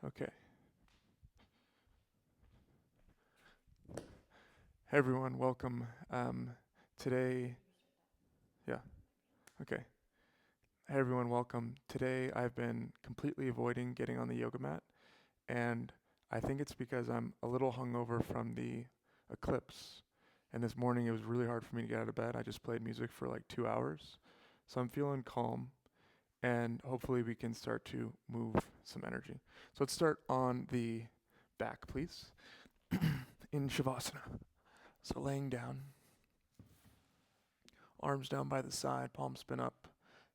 Okay. Hey everyone, welcome. Today, yeah, okay. Hey everyone, welcome. Today I've been completely avoiding getting on the yoga mat, and I think it's because I'm a little hungover from the eclipse. And this morning it was really hard for me to get out of bed. I just played music for like 2 hours. So I'm feeling calm, and hopefully we can start to move some energy. So let's start on the back, please, in Shavasana. So laying down. Arms down by the side, palms spin up,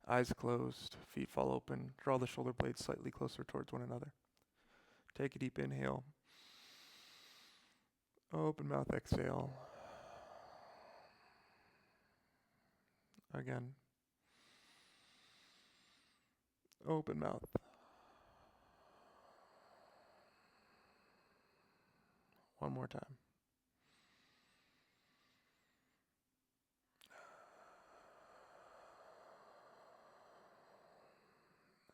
eyes closed, feet fall open. Draw the shoulder blades slightly closer towards one another. Take a deep inhale. Open mouth exhale. Again. Open mouth. One more time.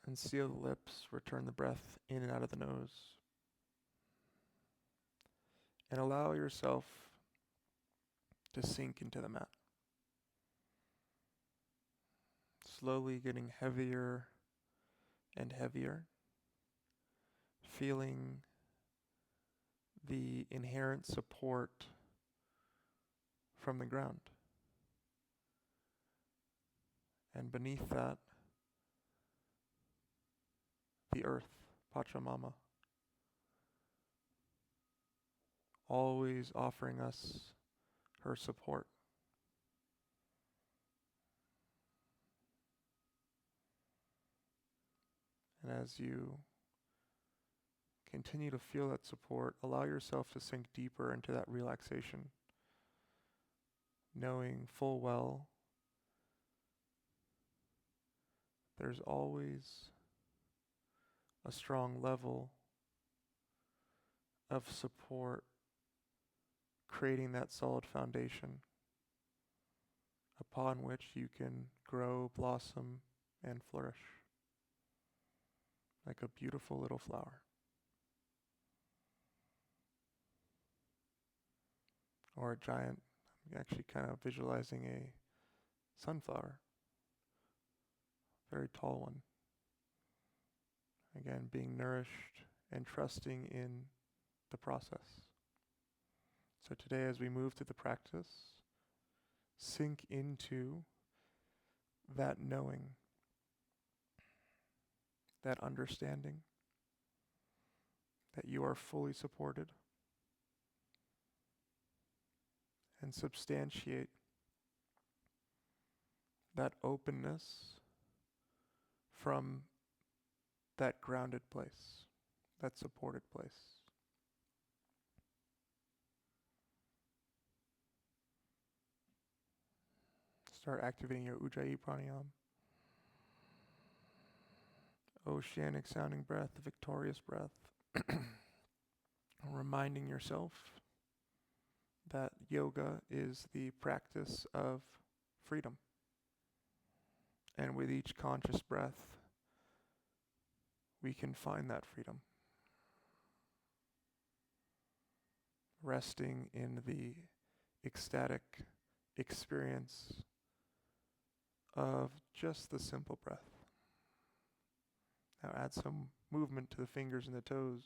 And seal the lips. Return the breath in and out of the nose. And allow yourself to sink into the mat. Slowly getting heavier and heavier. Feeling the inherent support from the ground. And beneath that, the earth, Pachamama, always offering us her support. And as you continue to feel that support, allow yourself to sink deeper into that relaxation, knowing full well there's always a strong level of support, creating that solid foundation upon which you can grow, blossom, and flourish like a beautiful little flower. Or a giant, I'm actually kind of visualizing a sunflower, very tall one. Again, being nourished and trusting in the process. So today, as we move through the practice, sink into that knowing, that understanding that you are fully supported, and substantiate that openness from that grounded place, that supported place. Start activating your Ujjayi pranayama. Oceanic sounding breath, victorious breath. Reminding yourself that yoga is the practice of freedom. And with each conscious breath, we can find that freedom. Resting in the ecstatic experience of just the simple breath. Now add some movement to the fingers and the toes.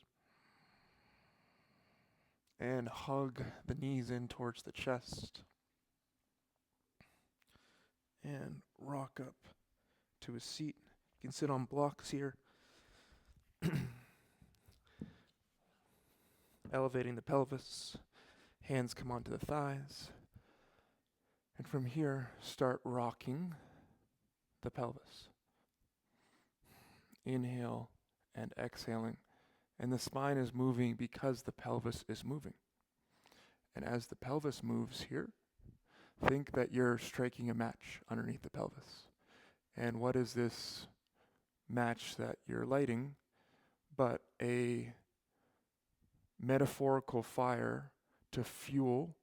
And hug the knees in towards the chest. And rock up to a seat. You can sit on blocks here. Elevating the pelvis. Hands come onto the thighs. And from here, start rocking the pelvis. Inhale and exhaling. And the spine is moving because the pelvis is moving. And as the pelvis moves here, think that you're striking a match underneath the pelvis. And what is this match that you're lighting but a metaphorical fire to fuel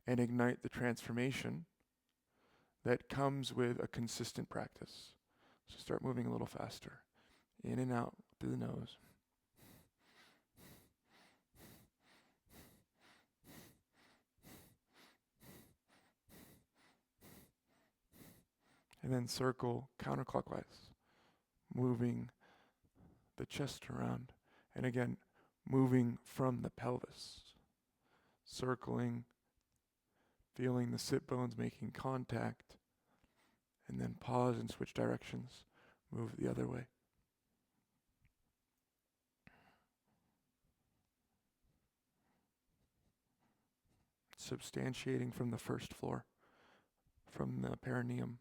and ignite the transformation that comes with a consistent practice. So start moving a little faster. In and out through the nose. And then circle counterclockwise, moving the chest around. And again, moving from the pelvis, circling, feeling the sit bones making contact, and then pause and switch directions, move the other way. Substantiating from the first floor, from the perineum,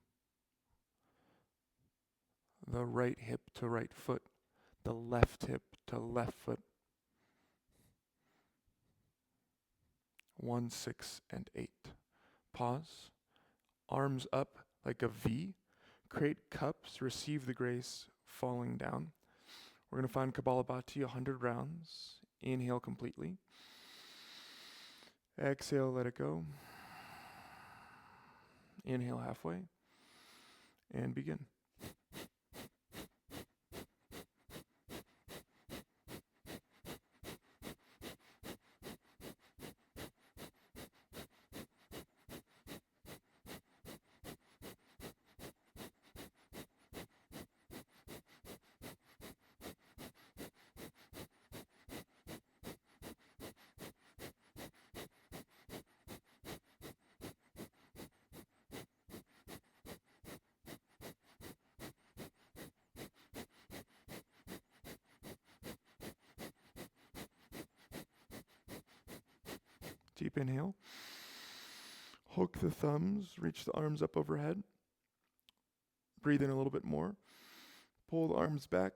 the right hip to right foot, the left hip to left foot. 1, 6, and 8. Pause. Arms up like a V. Create cups. Receive the grace falling down. We're going to find Kapalabhati 100 rounds. Inhale completely. Exhale, let it go. Inhale halfway. And begin. Deep inhale. Hook the thumbs, reach the arms up overhead. Breathe in a little bit more. Pull the arms back.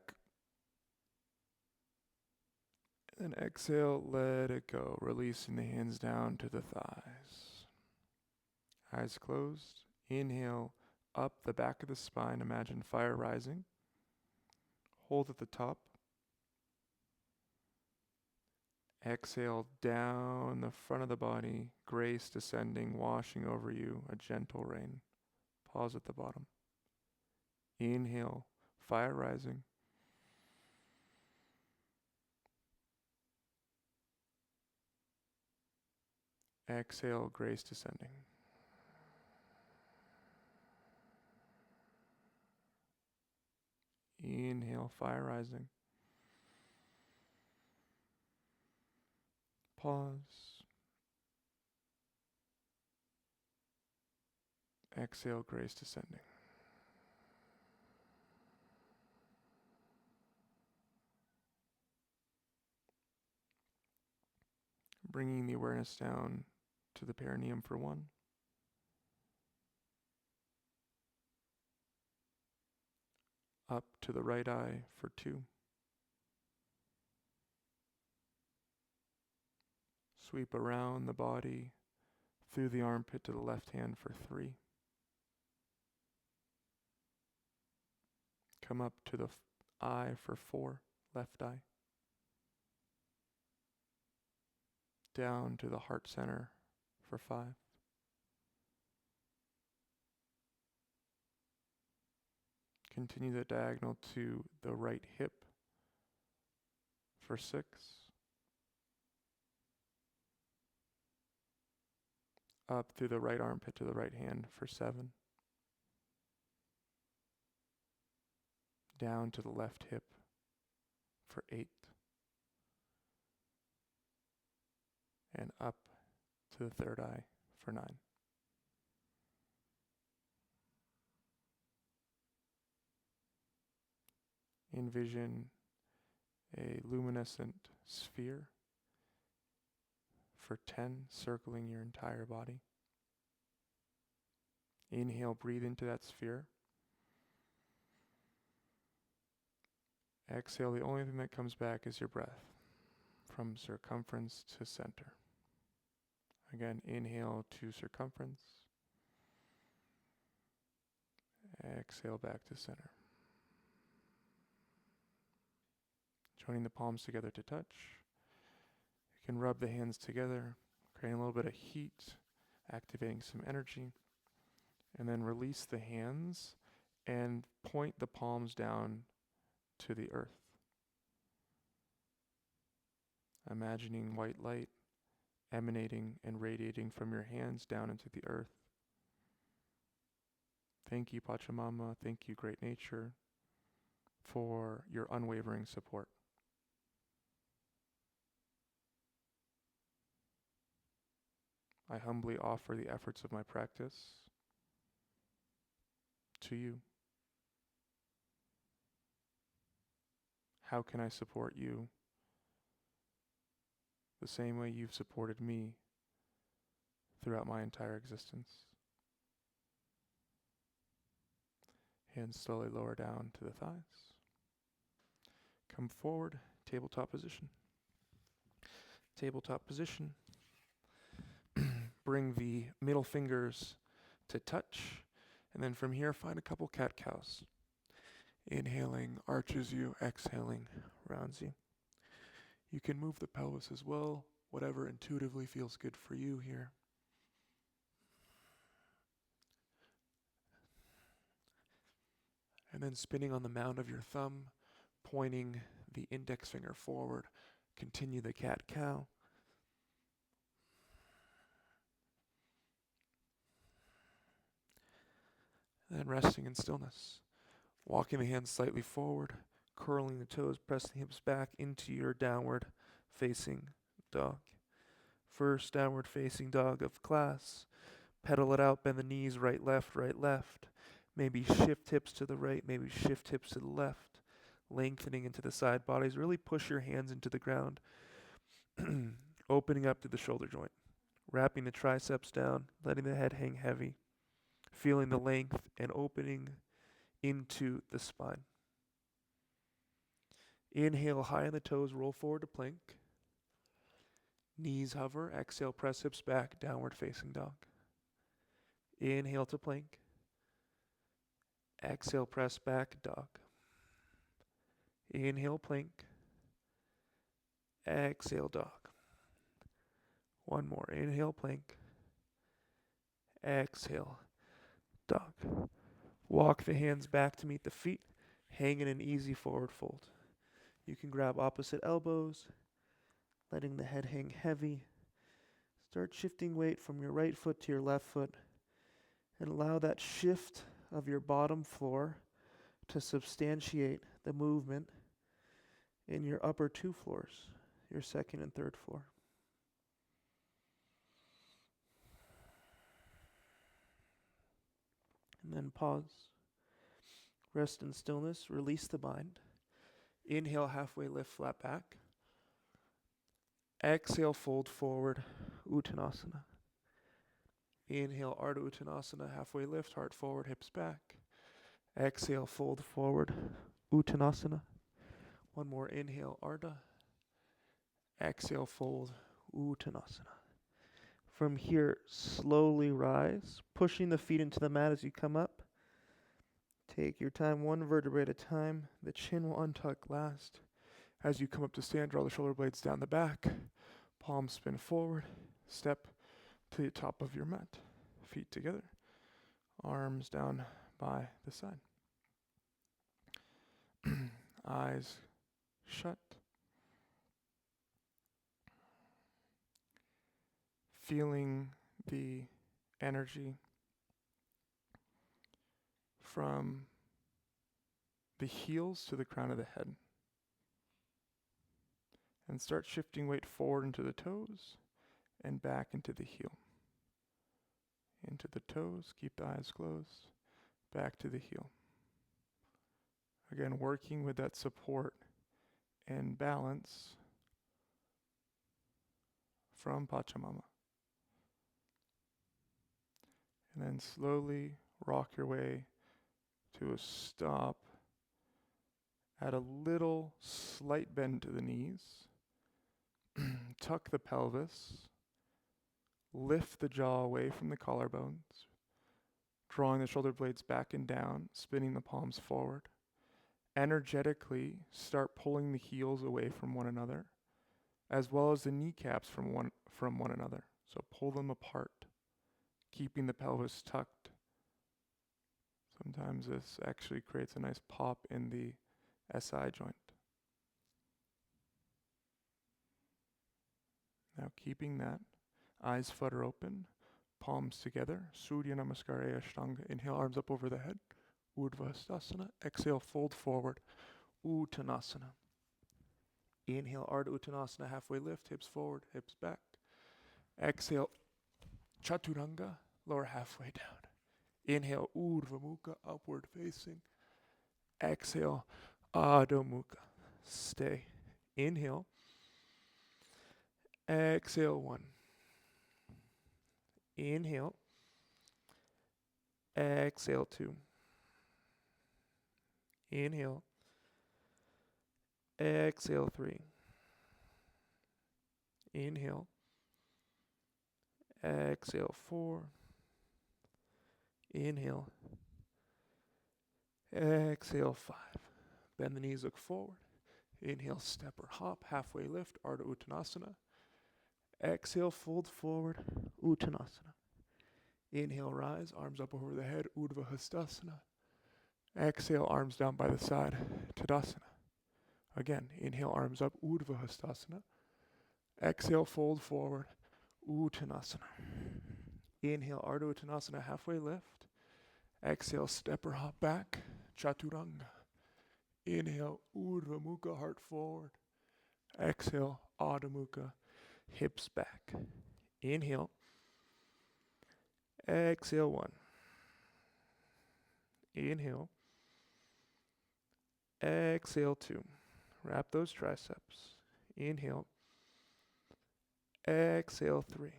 And exhale, let it go, releasing the hands down to the thighs. Eyes closed. Inhale, up the back of the spine. Imagine fire rising. Hold at the top. Exhale, down the front of the body, grace descending, washing over you, a gentle rain. Pause at the bottom. Inhale, fire rising. Exhale, grace descending. Inhale, fire rising. Pause. Exhale, grace descending. Bringing the awareness down to the perineum for 1. Up to the right eye for 2. Sweep around the body, through the armpit to the left hand for 3. Come up to the eye for 4, left eye. Down to the heart center for 5. Continue the diagonal to the right hip for 6. Up through the right armpit to the right hand for 7. Down to the left hip for 8. And up to the third eye for 9. Envision a luminescent sphere for 10, circling your entire body. Inhale, breathe into that sphere. Exhale, the only thing that comes back is your breath, from circumference to center. Again, inhale to circumference. Exhale back to center. Joining the palms together to touch. You can rub the hands together, creating a little bit of heat, activating some energy. And then release the hands and point the palms down to the earth. Imagining white light emanating and radiating from your hands down into the earth. Thank you, Pachamama. Thank you, Great Nature, for your unwavering support. I humbly offer the efforts of my practice to you. How can I support you the same way you've supported me throughout my entire existence? Hands slowly lower down to the thighs. Come forward, tabletop position. Tabletop position. Bring the middle fingers to touch, and then from here find a couple cat-cows. Inhaling arches you, exhaling rounds you. You can move the pelvis as well, whatever intuitively feels good for you here. And then spinning on the mound of your thumb, pointing the index finger forward, continue the cat-cow. Then resting in stillness. Walking the hands slightly forward, curling the toes, pressing the hips back into your downward facing dog. First downward facing dog of class. Pedal it out, bend the knees, right, left, right, left. Maybe shift hips to the right, maybe shift hips to the left. Lengthening into the side bodies. Really push your hands into the ground. Opening up to the shoulder joint. Wrapping the triceps down, letting the head hang heavy. Feeling the length and opening into the spine. Inhale high on the toes, roll forward to plank. Knees hover, exhale, press hips back, downward facing dog. Inhale to plank. Exhale, press back, dog. Inhale, plank. Exhale, dog. One more. Inhale, plank. Exhale, dog. Walk the hands back to meet the feet. Hang in an easy forward fold. You can grab opposite elbows, letting the head hang heavy. Start shifting weight from your right foot to your left foot, and allow that shift of your bottom floor to substantiate the movement in your upper two floors, your second and third floor. And then pause. Rest in stillness. Release the mind. Inhale, halfway lift, flat back. Exhale, fold forward, Uttanasana. Inhale, Ardha Uttanasana, halfway lift, heart forward, hips back. Exhale, fold forward, Uttanasana. One more inhale, Ardha. Exhale, fold, Uttanasana. From here, slowly rise, pushing the feet into the mat as you come up. Take your time, one vertebrae at a time. The chin will untuck last. As you come up to stand, draw the shoulder blades down the back. Palms spin forward. Step to the top of your mat. Feet together. Arms down by the side. Eyes shut. Feeling the energy from the heels to the crown of the head. And start shifting weight forward into the toes and back into the heel. Into the toes, keep the eyes closed, back to the heel. Again, working with that support and balance from Pachamama. And then slowly rock your way to a stop at a little slight bend to the knees. Tuck the pelvis. Lift the jaw away from the collarbones. Drawing the shoulder blades back and down, spinning the palms forward. Energetically start pulling the heels away from one another, as well as the kneecaps from one another. So pull them apart, keeping the pelvis tucked. Sometimes this actually creates a nice pop in the SI joint. Now keeping that, eyes flutter open, palms together. Surya Namaskara Ashtanga. Inhale, arms up over the head. Urdhva Hastasana. Exhale, fold forward. Uttanasana. Inhale, Ardha Uttanasana, halfway lift, hips forward, hips back. Exhale, Chaturanga, lower halfway down. Inhale, Urdhva Mukha, upward facing. Exhale, Adho Mukha. Stay. Inhale. Exhale, 1. Inhale. Exhale, 2. Inhale. Exhale, 3. Inhale. Exhale, 4. Inhale. Exhale, 5. Bend the knees, look forward. Inhale, step or hop, halfway lift, Ardha Uttanasana. Exhale, fold forward, Uttanasana. Inhale, rise, arms up over the head, Urdhva Hastasana. Exhale, arms down by the side, Tadasana. Again, inhale, arms up, Urdhva Hastasana. Exhale, fold forward, Uttanasana. Inhale, Ardha Uttanasana, halfway lift. Exhale, step or hop back, Chaturanga. Inhale, Urdhva Mukha, heart forward. Exhale, Adho Mukha, hips back. Inhale. Exhale, 1. Inhale. Exhale, 2. Wrap those triceps. Inhale. Exhale, 3.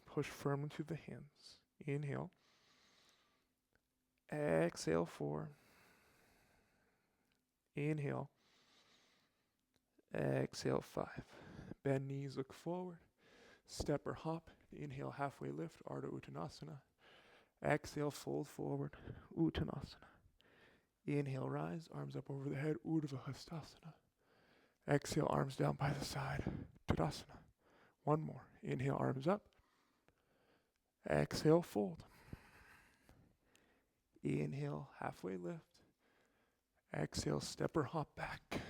Push firmly through the hands. Inhale. Exhale, 4. Inhale. Exhale, 5. Bend knees, look forward. Step or hop. Inhale, halfway lift, Ardha Uttanasana. Exhale, fold forward, Uttanasana. Inhale, rise, arms up over the head, Urdhva Hastasana. Exhale, arms down by the side, Tadasana. 1 more. Inhale, arms up. Exhale, fold. Inhale, halfway lift. Exhale, step or hop back.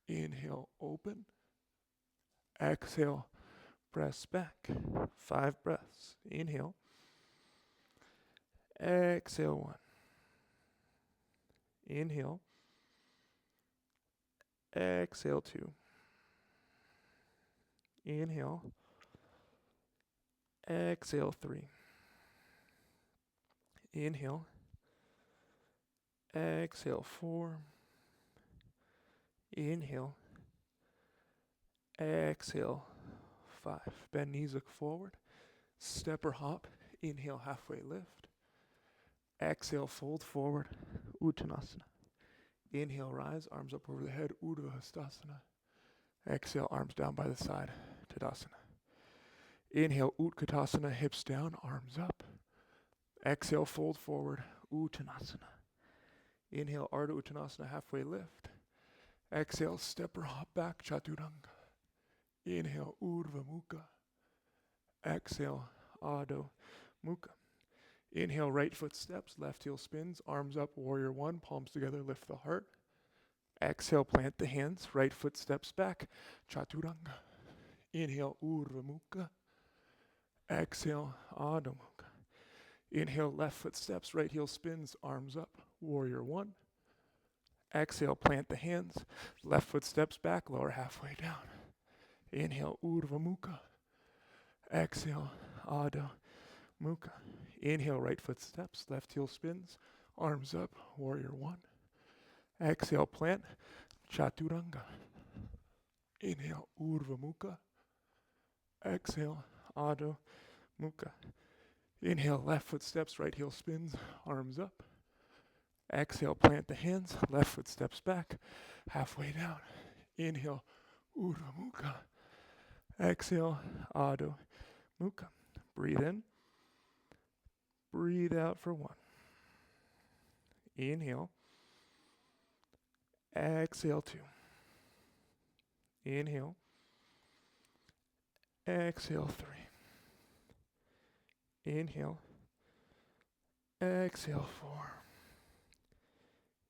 Inhale, open. Exhale, press back. 5 breaths. Inhale. Exhale, 1. Inhale. Exhale, 2. Inhale. Exhale, 3. Inhale. Exhale, 4. Inhale. Exhale, 5. Bend knees, look forward. Step or hop. Inhale, halfway lift. Exhale, fold forward, Uttanasana. Inhale, rise, arms up over the head, Urdhva Hastasana. Exhale, arms down by the side, Tadasana. Inhale, Utkatasana, hips down, arms up. Exhale, fold forward, Uttanasana. Inhale, Ardha Uttanasana, halfway lift. Exhale, step or hop back, Chaturanga. Inhale, Urdhva Mukha. Exhale, Adho Mukha. Inhale, right foot steps, left heel spins, arms up, warrior 1, palms together, lift the heart. Exhale, plant the hands, right foot steps back, Chaturanga. Inhale, Urdhva Mukha. Exhale, Adho Mukha. Inhale, left foot steps, right heel spins, arms up, warrior 1. Exhale, plant the hands, left foot steps back, lower halfway down. Inhale, Urdhva Mukha. Exhale, Adho Mukha. Inhale, right foot steps, left heel spins, arms up, warrior 1. Exhale, plant, Chaturanga. Inhale, Urdhva Mukha. Exhale, Adho Mukha. Inhale, left foot steps, right heel spins, arms up. Exhale, plant the hands, left foot steps back, halfway down. Inhale, Urdhva Mukha. Exhale, Adho Mukha. Breathe in. Breathe out for 1. Inhale. Exhale, 2. Inhale. Exhale, 3. Inhale. Exhale, 4.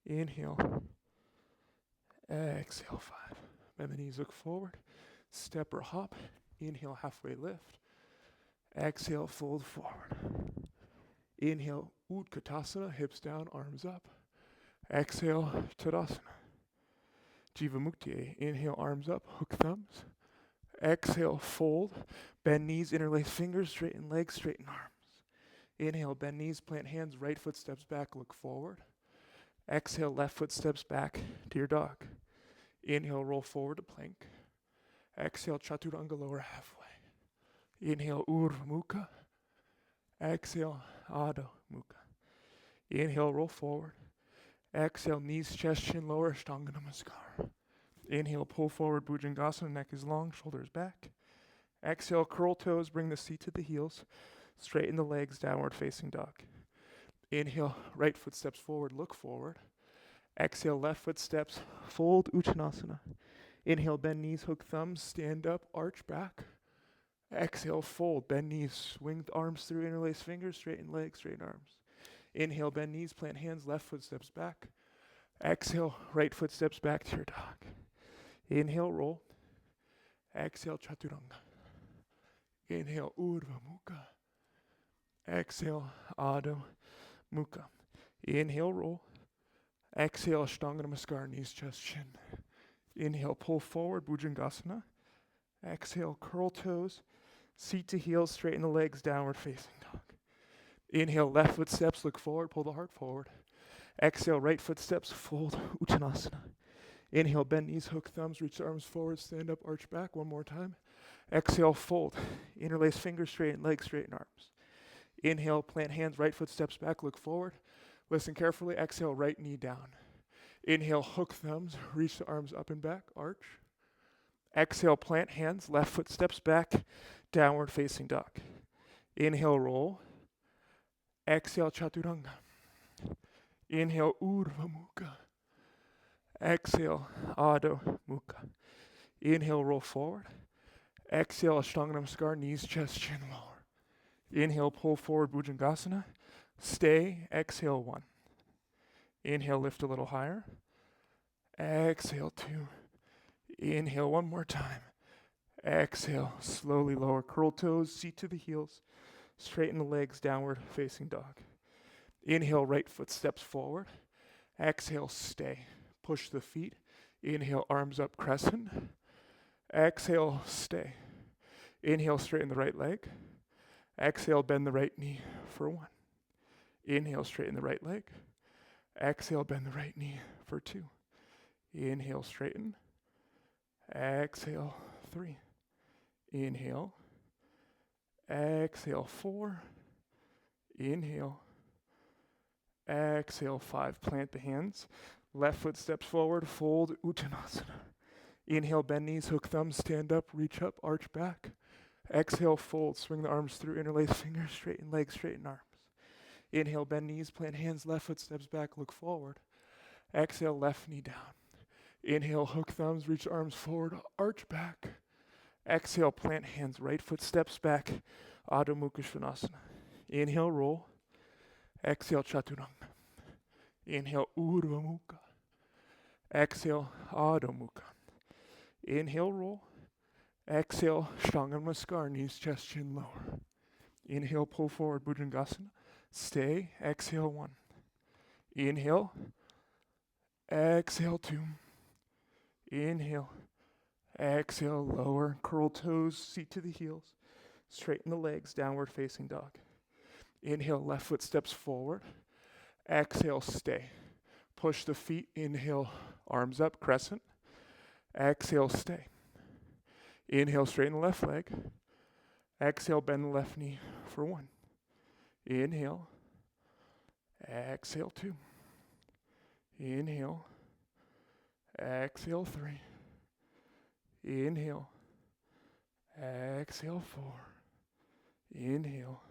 Inhale. Exhale, 5. Bend the knees, look forward. Step or hop. Inhale, halfway lift. Exhale, fold forward. Inhale, Utkatasana, hips down, arms up. Exhale, Tadasana. Jivamukti. Inhale, arms up, hook thumbs. Exhale, fold. Bend knees, interlace fingers, straighten legs, straighten arms. Inhale, bend knees, plant hands, right foot steps back, look forward. Exhale, left foot steps back to your dog. Inhale, roll forward to plank. Exhale, Chaturanga, lower halfway. Inhale, Urdhva Mukha. Exhale, Adho Mukha. Inhale, roll forward. Exhale, knees, chest, chin, lower, Ashtanga Namaskar. Inhale, pull forward, Bhujangasana, neck is long, shoulders back. Exhale, curl toes, bring the seat to the heels. Straighten the legs, downward facing dog. Inhale, right foot steps forward, look forward. Exhale, left foot steps, fold Uttanasana. Inhale, bend knees, hook thumbs, stand up, arch back. Exhale, fold, bend knees, swing the arms through, interlace fingers, straighten legs, straighten arms. Inhale, bend knees, plant hands, left foot steps back. Exhale, right foot steps back to your dog. Inhale, roll. Exhale, Chaturanga. Inhale, Urdhva Mukha. Exhale, Adho Mukha. Inhale, roll. Exhale, Ashtanga Namaskar, knees, chest, chin. Inhale, pull forward, Bhujangasana. Exhale, curl toes, seat to heels, straighten the legs, downward facing dog. Inhale, left foot steps, look forward, pull the heart forward. Exhale, right foot steps, fold Uttanasana. Inhale, bend knees, hook thumbs, reach the arms forward, stand up, arch back, one more time. Exhale, fold. Interlace fingers, straighten legs, straighten arms. Inhale, plant hands, right foot steps back, look forward. Listen carefully, exhale, right knee down. Inhale, hook thumbs, reach the arms up and back, arch. Exhale, plant hands, left foot steps back, downward facing dog. Inhale, roll. Exhale, Chaturanga. Inhale, Urdhva Mukha. Exhale, Adho Mukha. Inhale, roll forward. Exhale, Ashtanga Namaskar, knees, chest, chin, lower. Inhale, pull forward, Bhujangasana. Stay, exhale, 1. Inhale, lift a little higher. Exhale, 2. Inhale, one more time. Exhale, slowly lower, curl toes, seat to the heels. Straighten the legs, downward facing dog. Inhale, right foot steps forward. Exhale, stay. Push the feet. Inhale, arms up, crescent. Exhale, stay. Inhale, straighten the right leg. Exhale, bend the right knee for 1. Inhale, straighten the right leg. Exhale, bend the right knee for 2. Inhale, straighten. Exhale, 3. Inhale. Exhale, 4. Inhale. Exhale, 5. Plant the hands. Left foot steps forward, fold Uttanasana. Inhale, bend knees, hook thumbs, stand up, reach up, arch back. Exhale, fold, swing the arms through, interlace fingers, straighten legs, straighten arms. Inhale, bend knees, plant hands, left foot steps back, look forward. Exhale, left knee down. Inhale, hook thumbs, reach arms forward, arch back. Exhale, plant hands, right foot steps back, Adho Mukha Svanasana. Inhale, roll. Exhale, Chaturanga. Inhale, Urdhva Mukha. Exhale, Adho Mukha. Inhale, roll. Exhale, Ashtanga Namaskar, knees, chest, chin, lower. Inhale, pull forward, Bhujangasana. Stay, exhale, 1. Inhale. Exhale, 2. Inhale. Exhale, lower, curl toes, seat to the heels. Straighten the legs, downward facing dog. Inhale, left foot steps forward. Exhale, stay. Push the feet, inhale, arms up, crescent. Exhale, stay. Inhale, straighten the left leg. Exhale, bend the left knee for 1. Inhale. Exhale, 2. Inhale. Exhale, 3. Inhale. Exhale, 4. Inhale.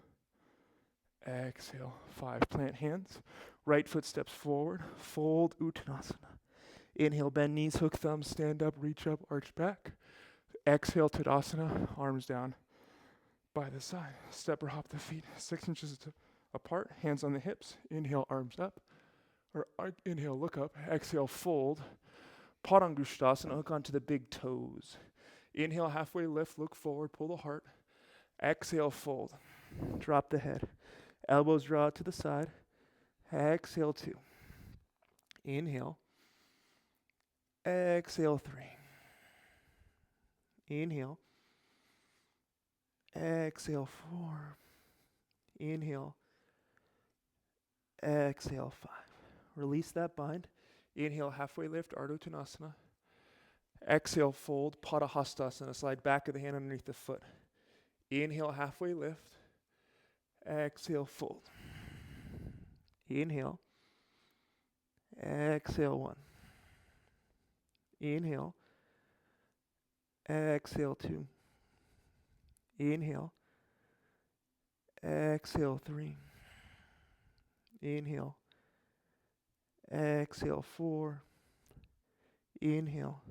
Exhale, 5. Plant hands. Right foot steps forward. Fold Uttanasana. Inhale, bend knees, hook thumbs, stand up, reach up, arch back. Exhale, Tadasana, arms down by the side. Step or hop the feet 6 inches apart, hands on the hips. Inhale, arms up. Or inhale, look up. Exhale, fold. Padangusthasana, hook onto the big toes. Inhale, halfway lift, look forward, pull the heart. Exhale, fold. Drop the head. Elbows draw to the side. Exhale, 2. Inhale. Exhale, 3. Inhale. Exhale, 4. Inhale. Exhale, 5. Release that bind. Inhale, halfway lift, Ardha Uttanasana. Exhale, fold, Padahastasana. Slide back of the hand underneath the foot. Inhale, halfway lift. Exhale, fold. Inhale. Exhale, 1. Inhale. Exhale, 2. Inhale. Exhale, 3. Inhale. Exhale, 4. Inhale.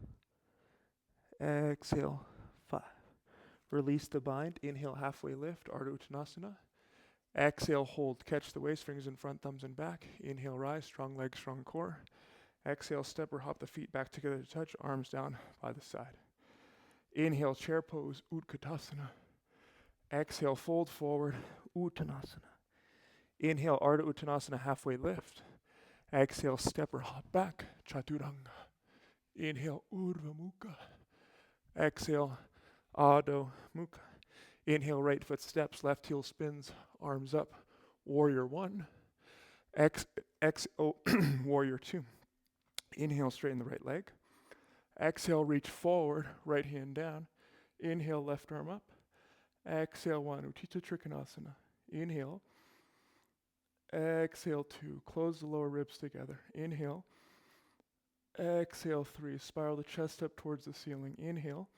Exhale, 5. Release the bind. Inhale, halfway lift, Ardha Uttanasana. Exhale, hold. Catch the waist, fingers in front, thumbs in back. Inhale, rise, strong legs, strong core. Exhale, step or hop the feet back together to touch, arms down by the side. Inhale, chair pose, Utkatasana. Exhale, fold forward, Uttanasana. Inhale, Ardha Uttanasana, halfway lift. Exhale, step or hop back, Chaturanga. Inhale, Urdhva Mukha. Exhale, Adho Mukha. Inhale, right foot steps, left heel spins, arms up, Warrior 1. Exhale, Warrior 2. Inhale, straighten the right leg. Exhale, reach forward, right hand down. Inhale, left arm up. Exhale, 1, Utthita Trikonasana. Inhale. Exhale, 2, close the lower ribs together. Inhale. Exhale, 3, spiral the chest up towards the ceiling. Inhale.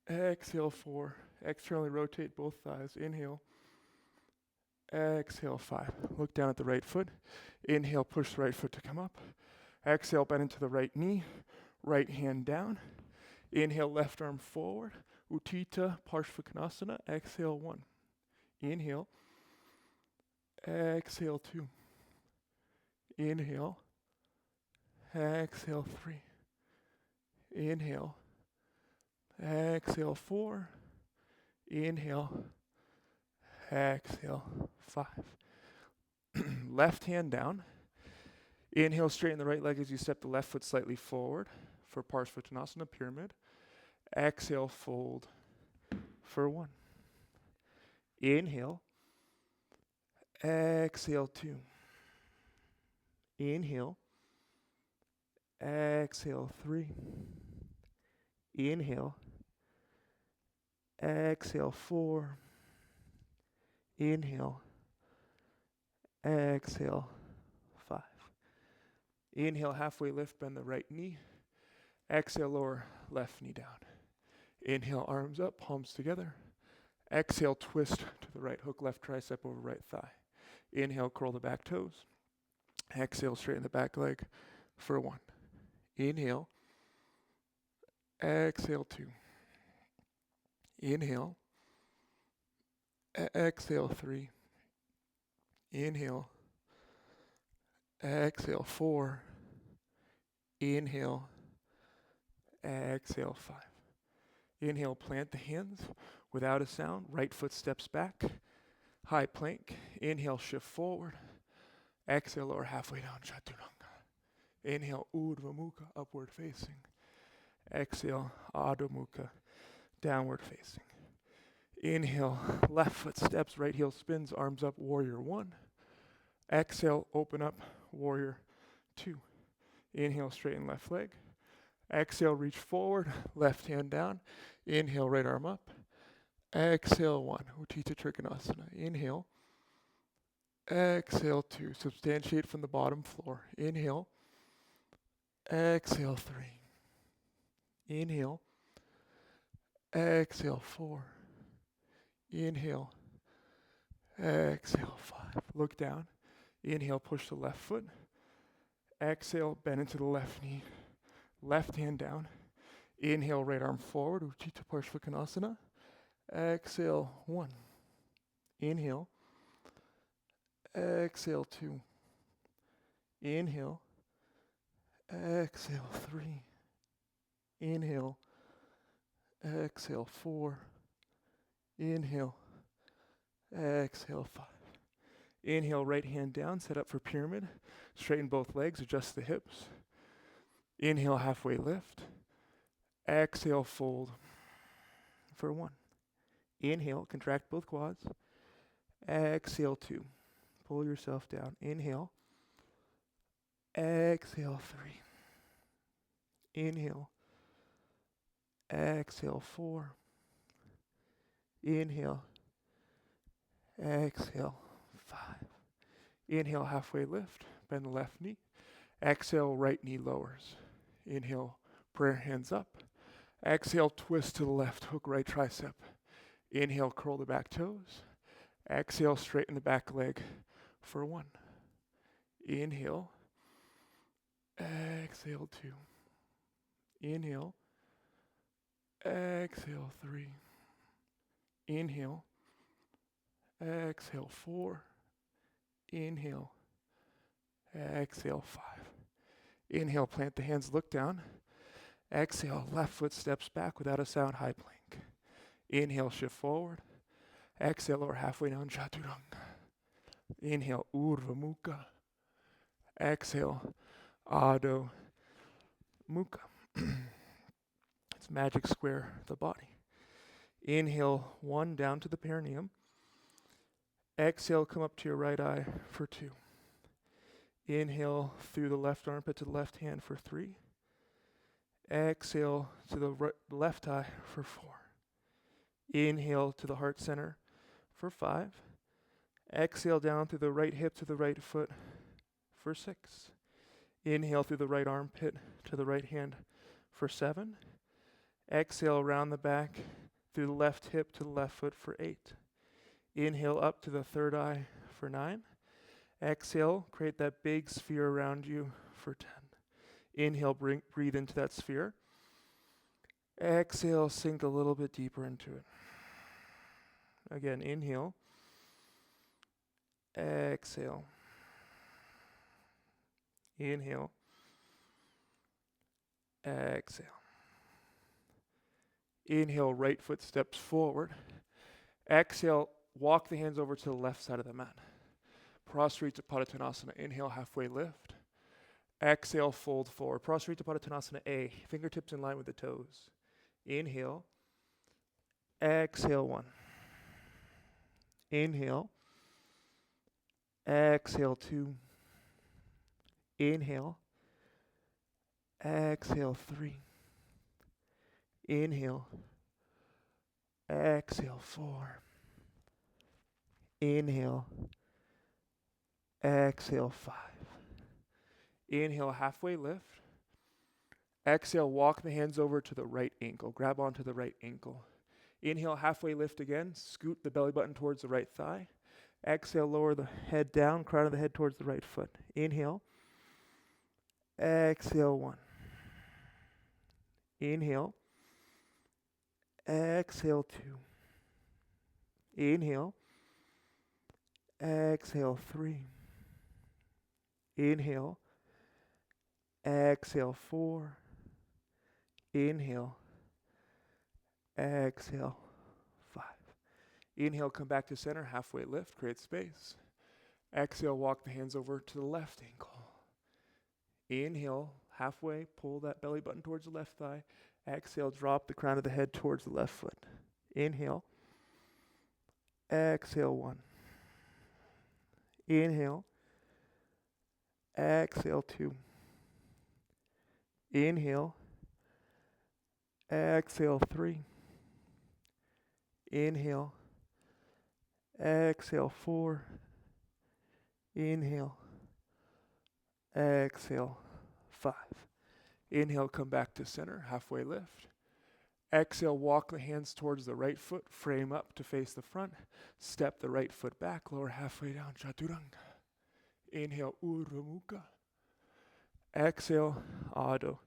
Exhale, 4, externally rotate both thighs. Inhale. Exhale, 5. Look down at the right foot. Inhale, push the right foot to come up. Exhale, bend into the right knee. Right hand down. Inhale, left arm forward. Utthita Parshvakonasana. Exhale, 1. Inhale. Exhale, 2. Inhale. Exhale, 3. Inhale. Exhale, 4. Inhale. Exhale, 5. Left hand down. Inhale, straighten the right leg as you step the left foot slightly forward for Parshvattanasana, pyramid. Exhale, fold for 1. Inhale. Exhale, 2. Inhale. Exhale, 3. Inhale. Exhale, 4. Inhale. Exhale, 5. Inhale, halfway lift, bend the right knee. Exhale, lower left knee down. Inhale, arms up, palms together. Exhale, twist to the right, hook left tricep over right thigh. Inhale, curl the back toes. Exhale, straighten the back leg for 1. Inhale. Exhale, 2. Inhale. Exhale, 3. Inhale. Exhale, 4. Inhale. Exhale, 5. Inhale, plant the hands without a sound. Right foot steps back. High plank. Inhale, shift forward. Exhale, lower halfway down, Chaturanga. Inhale, Urdhva Mukha, upward facing. Exhale, Adho Mukha, downward facing. Inhale, left foot steps, right heel spins, arms up, Warrior 1. Exhale, open up, Warrior 2. Inhale, straighten left leg. Exhale, reach forward, left hand down. Inhale, right arm up. Exhale, 1, Utthita Trikonasana. Inhale. Exhale, 2, substantiate from the bottom floor. Inhale. Exhale, 3. Inhale. Exhale, 4. Inhale. Exhale, 5. Look down. Inhale, push the left foot. Exhale, bend into the left knee. Left hand down. Inhale, right arm forward, Utthita Parshvakonasana. Exhale, 1. Inhale. Exhale, 2. Inhale. Exhale, 3. Inhale. Exhale, 4. Inhale. Exhale, 5. Inhale, right hand down, set up for pyramid. Straighten both legs, adjust the hips. Inhale, halfway lift. Exhale, fold for 1. Inhale, contract both quads. Exhale, 2. Pull yourself down. Inhale. Exhale, 3. Inhale. Exhale, 4. Inhale. Exhale, 5. Inhale, halfway lift. Bend the left knee. Exhale, right knee lowers. Inhale, prayer hands up. Exhale, twist to the left, hook right tricep. Inhale, curl the back toes. Exhale, straighten the back leg for 1. Inhale. Exhale, 2. Inhale. Exhale, 3. Inhale. Exhale, 4. Inhale. Exhale, 5. Inhale, plant the hands, look down. Exhale, left foot steps back without a sound, high plank. Inhale, shift forward. Exhale, lower halfway down, chaturanga. Inhale, Urdhva Mukha. Exhale, Adho Mukha. It's magic square the body. Inhale, 1 down to the perineum. Exhale, come up to your right eye for 2. Inhale through the left armpit to the left hand for 3. Exhale to the left eye for 4. Inhale to the heart center for 5. Exhale down through the right hip to the right foot for 6. Inhale through the right armpit to the right hand for 7. Exhale around the back through the left hip to the left foot for 8. Inhale up to the third eye for 9. Exhale, create that big sphere around you for 10. Inhale, breathe into that sphere. Exhale, sink a little bit deeper into it. Again, inhale. Exhale. Inhale. Exhale. Inhale, right foot steps forward. Exhale, walk the hands over to the left side of the mat. Prostrate Padottanasana. Inhale, halfway lift. Exhale, fold forward. Prostrate Padottanasana A. Fingertips in line with the toes. Inhale. Exhale, 1. Inhale. Exhale, 2. Inhale. Exhale, 3. Inhale. Exhale, 4. Inhale. Exhale, 5. Inhale, halfway lift. Exhale, walk the hands over to the right ankle. Grab onto the right ankle. Inhale, halfway lift again. Scoot the belly button towards the right thigh. Exhale, lower the head down, crown of the head towards the right foot. Inhale. Exhale, 1. Inhale. Exhale, 2. Inhale. Exhale, 3. Inhale. Exhale, 4. Inhale. Exhale, 5. Inhale, come back to center, halfway lift, create space. Exhale, walk the hands over to the left ankle. Inhale, halfway, pull that belly button towards the left thigh. Exhale, drop the crown of the head towards the left foot. Inhale. Exhale, 1. Inhale. Exhale, 2. Inhale. Exhale, 3. Inhale. Exhale, 4. Inhale. Exhale, 5. Inhale, come back to center, halfway lift. Exhale, walk the hands towards the right foot, frame up to face the front. Step the right foot back, lower halfway down, chaturanga. Inhale, Urdhva Mukha. Exhale, Adho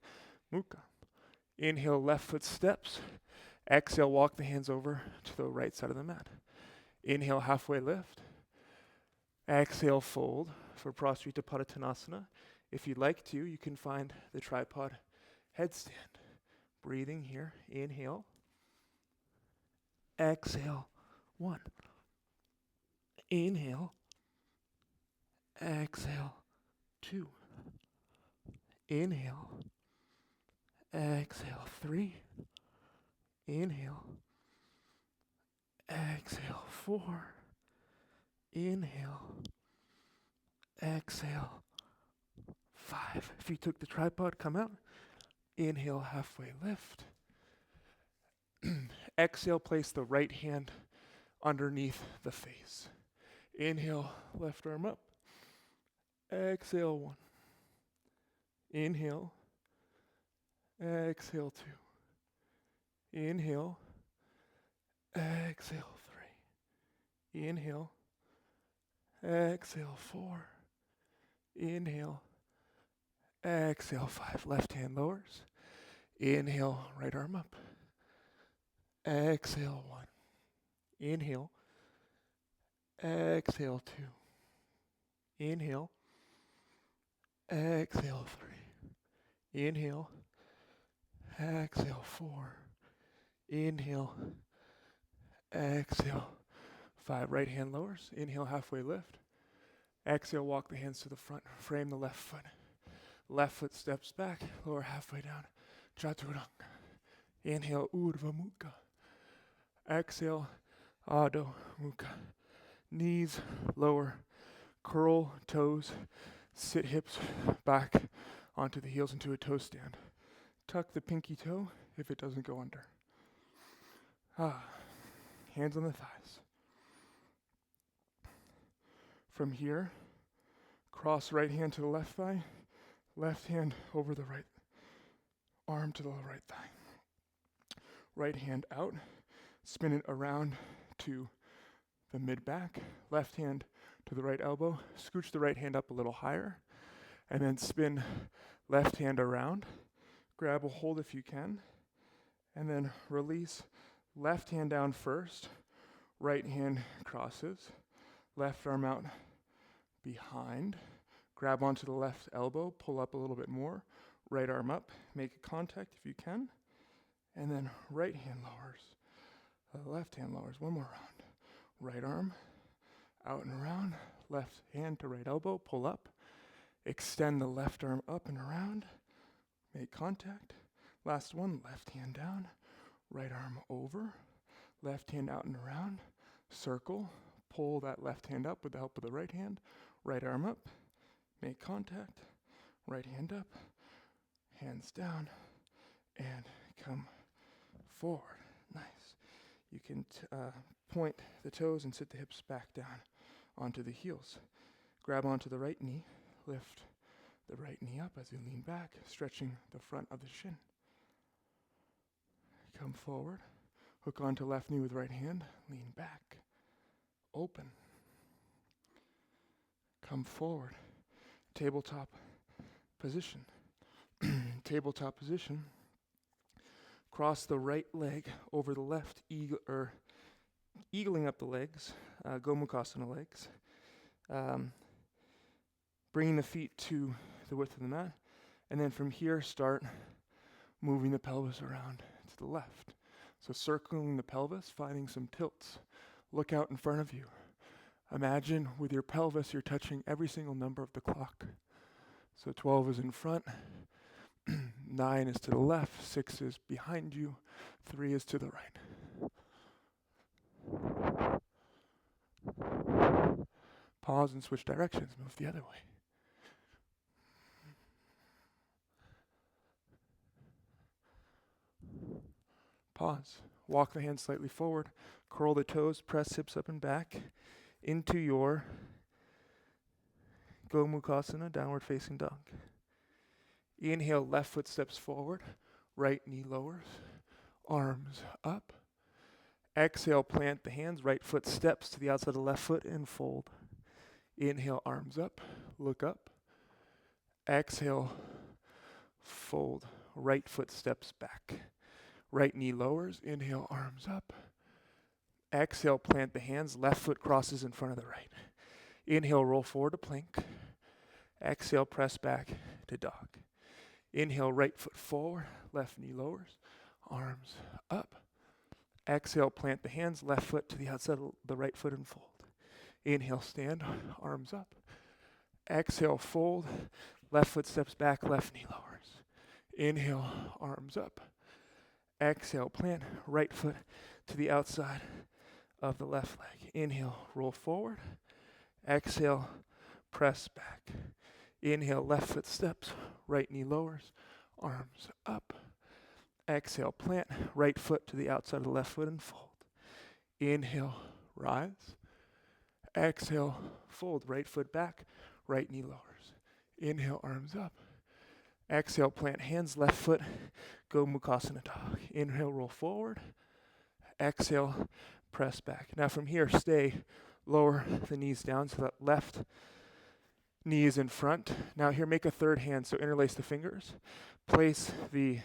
Mukha. Inhale, left foot steps. Exhale, walk the hands over to the right side of the mat. Inhale, halfway lift. Exhale, fold for Prostrate Padottanasana. If you'd like to, you can find the tripod headstand. Breathing here. Inhale. Exhale. 1. Inhale. Exhale. 2. Inhale. Exhale. 3. Inhale. Exhale. 4. Inhale. Exhale. 5. If you took the tripod, come out. Inhale, halfway lift. Exhale, place the right hand underneath the face. Inhale, left arm up. Exhale, 1. Inhale. Exhale, 2. Inhale. Exhale, 3. Inhale. Exhale, 4. Inhale. Exhale, 5. Left hand lowers. Inhale, right arm up. Exhale, 1. Inhale. Exhale, 2. Inhale. Exhale, 3. Inhale. Exhale, 4. Inhale. Exhale, 5. Right hand lowers. Inhale, halfway lift. Exhale, walk the hands to the front. Frame the left foot. Left foot steps back. Lower halfway down. Chaturanga. Inhale, Urdhva Mukha. Exhale, Adho Mukha. Knees lower. Curl toes. Sit hips back onto the heels into a toe stand. Tuck the pinky toe if it doesn't go under. Hands on the thighs. From here, cross right hand to the left thigh, left hand over the right arm to the right thigh. Right hand out, spin it around to the mid-back, left hand to the right elbow, scooch the right hand up a little higher, and then spin left hand around, grab a hold if you can, and then release, left hand down first, right hand crosses, left arm out behind, grab onto the left elbow, pull up a little bit more, right arm up, make a contact if you can, and then right hand lowers, left hand lowers, one more round. Right arm, out and around, left hand to right elbow, pull up, extend the left arm up and around, make contact. Last one, left hand down, right arm over, left hand out and around, circle, pull that left hand up with the help of the right hand, right arm up, make contact, right hand up, hands down, and come forward. Nice. You can point the toes and sit the hips back down onto the heels. Grab onto the right knee, lift the right knee up as you lean back, stretching the front of the shin. Come forward, hook onto left knee with right hand, lean back, open. Come forward, tabletop position. Tabletop position. Cross the right leg over the left, eagling up the legs, Gomukhasana legs. Bringing the feet to the width of the mat. And then from here, start moving the pelvis around to the left. So circling the pelvis, finding some tilts. Look out in front of you. Imagine with your pelvis, you're touching every single number of the clock. So 12 is in front, 9 is to the left, 6 is behind you, 3 is to the right. Pause and switch directions, move the other way. Pause. Walk the hands slightly forward, curl the toes, press hips up and back into your Gomukhasana, downward facing dog. Inhale, left foot steps forward, right knee lowers, arms up. Exhale, plant the hands, right foot steps to the outside of the left foot and fold. Inhale, arms up, look up. Exhale, fold, right foot steps back. Right knee lowers, inhale, arms up. Exhale, plant the hands, left foot crosses in front of the right. Inhale, roll forward to plank. Exhale, press back to dog. Inhale, right foot forward, left knee lowers, arms up. Exhale, plant the hands, left foot to the outside of the right foot and fold. Inhale, stand, arms up. Exhale, fold, left foot steps back, left knee lowers. Inhale, arms up. Exhale, plant, right foot to the outside of the left leg. Inhale, roll forward. Exhale, press back. Inhale, left foot steps, right knee lowers, arms up. Exhale, plant, right foot to the outside of the left foot and fold. Inhale, rise. Exhale, fold, right foot back, right knee lowers. Inhale, arms up. Exhale, plant hands, left foot, go Mukasana Dog. Inhale, roll forward. Exhale, press back. Now from here, stay, lower the knees down so that left knee is in front. Now here, make a third hand, so interlace the fingers. Place the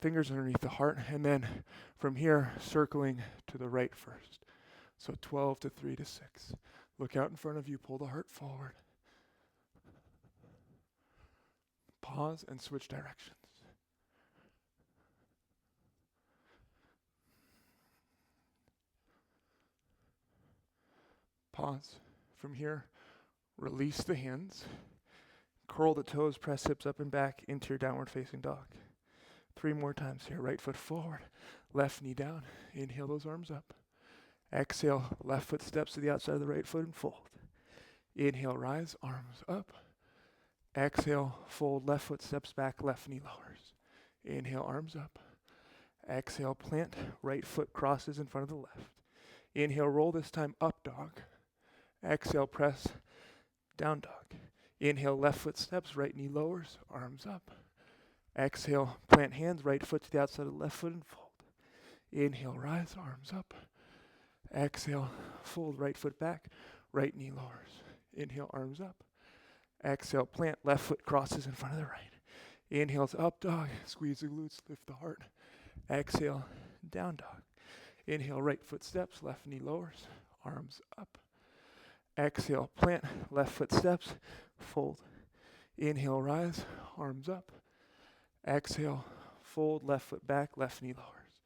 fingers underneath the heart, and then from here, circling to the right first. So 12 to 3 to 6. Look out in front of you, pull the heart forward. Pause and switch directions. Pause. From here, release the hands. Curl the toes, press hips up and back into your downward facing dog. 3 more times here. Right foot forward, left knee down. Inhale those arms up. Exhale, left foot steps to the outside of the right foot and fold. Inhale, rise, arms up. Exhale, fold, left foot steps back, left knee lowers. Inhale, arms up. Exhale, plant, right foot crosses in front of the left. Inhale, roll this time up dog. Exhale, press, down dog. Inhale, left foot steps, right knee lowers, arms up. Exhale, plant hands, right foot to the outside of the left foot and fold. Inhale, rise, arms up. Exhale, fold, right foot back, right knee lowers. Inhale, arms up. Exhale, plant, left foot crosses in front of the right. Inhales, up dog, squeeze the glutes, lift the heart. Exhale, down dog. Inhale, right foot steps, left knee lowers, arms up. Exhale, plant, left foot steps, fold. Inhale, rise, arms up. Exhale, fold, left foot back, left knee lowers.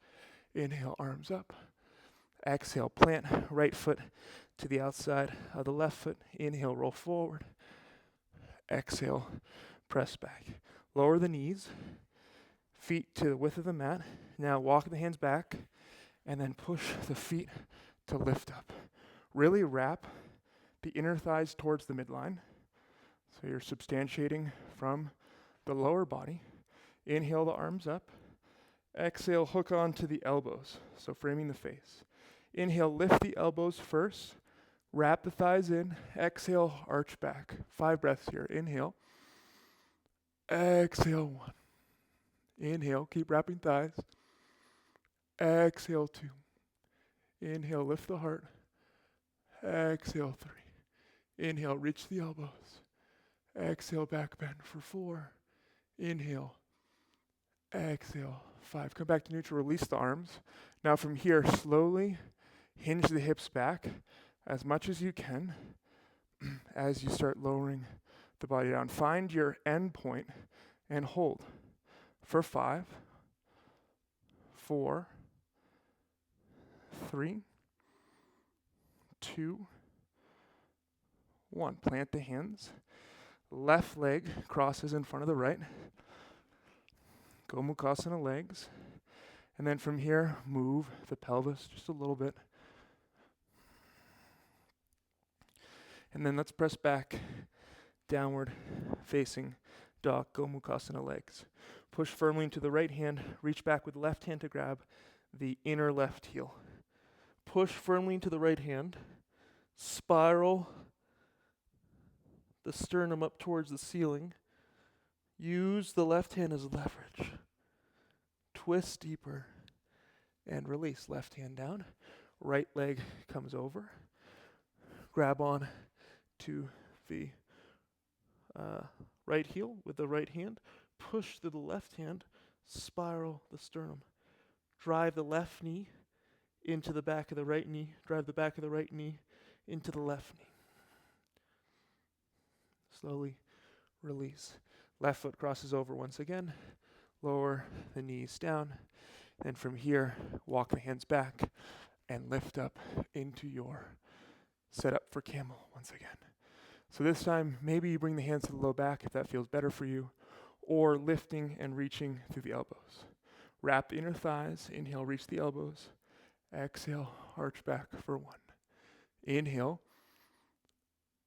Inhale, arms up. Exhale, plant, right foot to the outside of the left foot. Inhale, roll forward. Exhale, press back. Lower the knees, feet to the width of the mat. Now walk the hands back and then push the feet to lift up. Really wrap the inner thighs towards the midline. So you're substantiating from the lower body. Inhale the arms up. Exhale, hook on to the elbows, so framing the face. Inhale, lift the elbows first. Wrap the thighs in. Exhale, arch back. 5 breaths here. Inhale. Exhale, 1. Inhale, keep wrapping thighs. Exhale, 2. Inhale, lift the heart. Exhale, 3. Inhale, reach the elbows. Exhale, back bend for 4. Inhale. Exhale, 5. Come back to neutral, release the arms. Now from here, slowly hinge the hips back as much as you can as you start lowering the body down. Find your end point and hold for 5, 4, 3, 2, 1. Plant the hands. Left leg crosses in front of the right. Go Mukasana legs. And then from here, move the pelvis just a little bit. And then let's press back, downward facing dog, Go Mukasana legs. Push firmly into the right hand, reach back with left hand to grab the inner left heel. Push firmly into the right hand, spiral the sternum up towards the ceiling. Use the left hand as leverage. Twist deeper and release. Left hand down, right leg comes over. Grab on to the right heel with the right hand. Push to the left hand, spiral the sternum. Drive the left knee into the back of the right knee. Drive the back of the right knee into the left knee. Slowly release. Left foot crosses over once again. Lower the knees down. And from here, walk the hands back and lift up into your setup for camel once again. So this time, maybe you bring the hands to the low back if that feels better for you, or lifting and reaching through the elbows. Wrap the inner thighs. Inhale, reach the elbows. Exhale, arch back for 1. Inhale.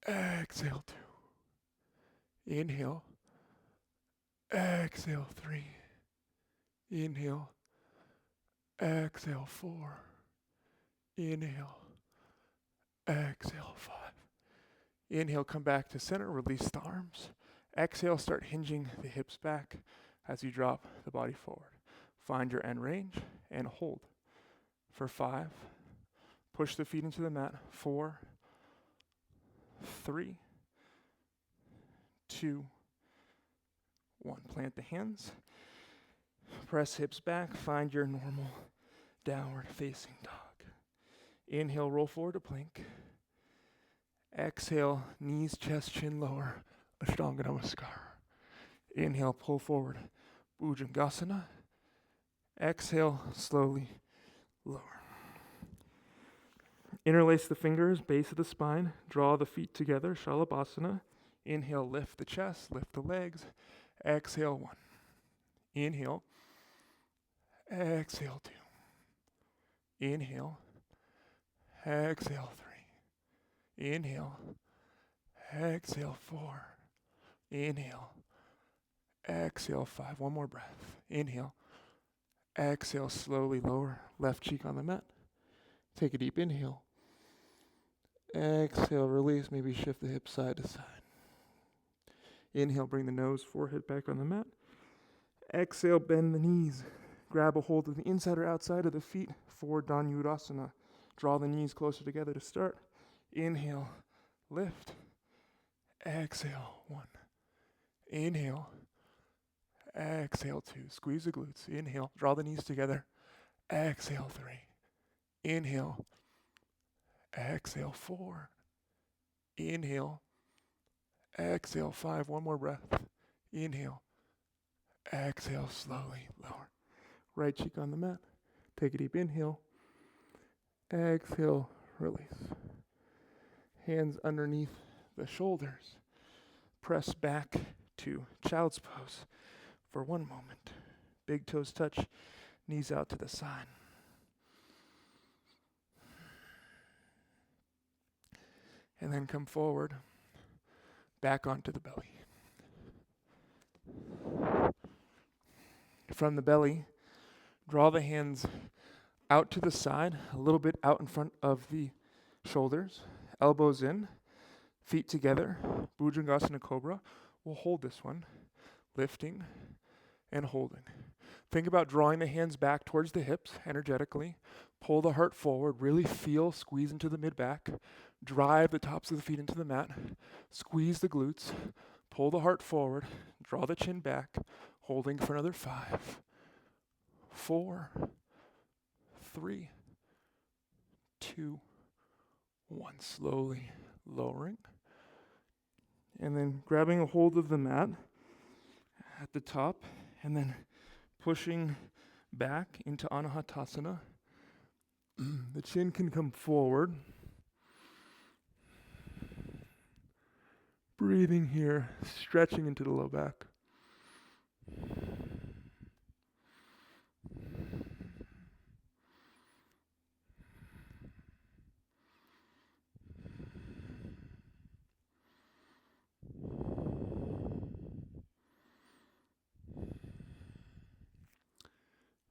Exhale, 2. Inhale. Exhale, 3. Inhale. Exhale, 4. Inhale. Exhale, 5. Inhale, come back to center, release the arms. Exhale, start hinging the hips back as you drop the body forward. Find your end range and hold for 5. Push the feet into the mat. 4, 3, 2, 1. Plant the hands. Press hips back. Find your normal downward facing dog. Inhale, roll forward to plank. Exhale, knees, chest, chin lower, Ashtanga Namaskar. Inhale, pull forward, Bhujangasana. Exhale, slowly lower. Interlace the fingers, base of the spine, draw the feet together, Shalabhasana. Inhale, lift the chest, lift the legs. Exhale, 1. Inhale. Exhale, 2. Inhale. Exhale, 3. Inhale. Exhale, 4. Inhale. Exhale, 5. One more breath. Inhale. Exhale, slowly lower. Left cheek on the mat. Take a deep inhale. Exhale, release. Maybe shift the hips side to side. Inhale, bring the nose, forehead back on the mat. Exhale, bend the knees. Grab a hold of the inside or outside of the feet for Dhanurasana. Draw the knees closer together to start. Inhale, lift. Exhale, 1. Inhale. Exhale, 2. Squeeze the glutes. Inhale, draw the knees together. Exhale, 3. Inhale. Exhale, 4. Inhale. Exhale, 5. One more breath. Inhale. Exhale, slowly lower. Right cheek on the mat. Take a deep inhale. Exhale, release. Hands underneath the shoulders. Press back to child's pose for 1 moment. Big toes touch, knees out to the side. And then come forward, back onto the belly. From the belly, draw the hands out to the side, a little bit out in front of the shoulders, elbows in, feet together, Bhujangasana Cobra. We'll hold this one, lifting and holding. Think about drawing the hands back towards the hips energetically. Pull the heart forward, really feel, squeeze into the mid-back. Drive the tops of the feet into the mat. Squeeze the glutes. Pull the heart forward. Draw the chin back. Holding for another 5, 4, 3, 2, 1. Slowly lowering. And then grabbing a hold of the mat at the top. And then pushing back into Anahatasana. The chin can come forward. Breathing here, stretching into the low back.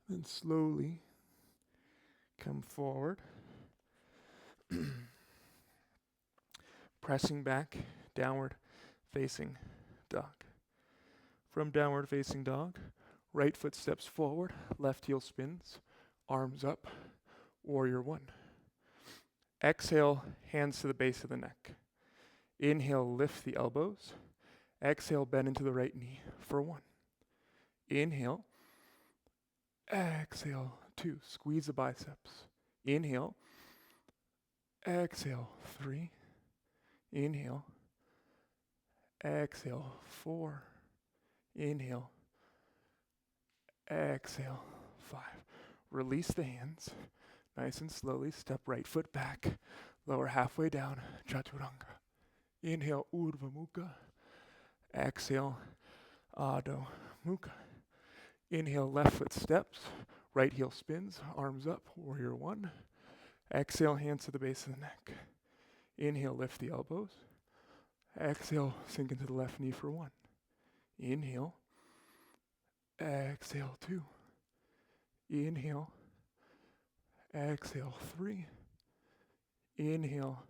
Then slowly come forward. Pressing back, downward facing dog. From downward facing dog, right foot steps forward, left heel spins, arms up, warrior 1. Exhale, hands to the base of the neck. Inhale, lift the elbows. Exhale, bend into the right knee for 1. Inhale. Exhale, 2. Squeeze the biceps. Inhale. Exhale, 3. Inhale. Exhale, 4. Inhale. Exhale, 5. Release the hands. Nice and slowly step right foot back. Lower halfway down, Chaturanga. Inhale, Urdhva Mukha. Exhale, Adho Mukha. Inhale, left foot steps. Right heel spins, arms up, warrior one. Exhale, hands to the base of the neck. Inhale, lift the elbows. Exhale, sink into the left knee for one. Inhale. Exhale, two. Inhale. Exhale, three. Inhale.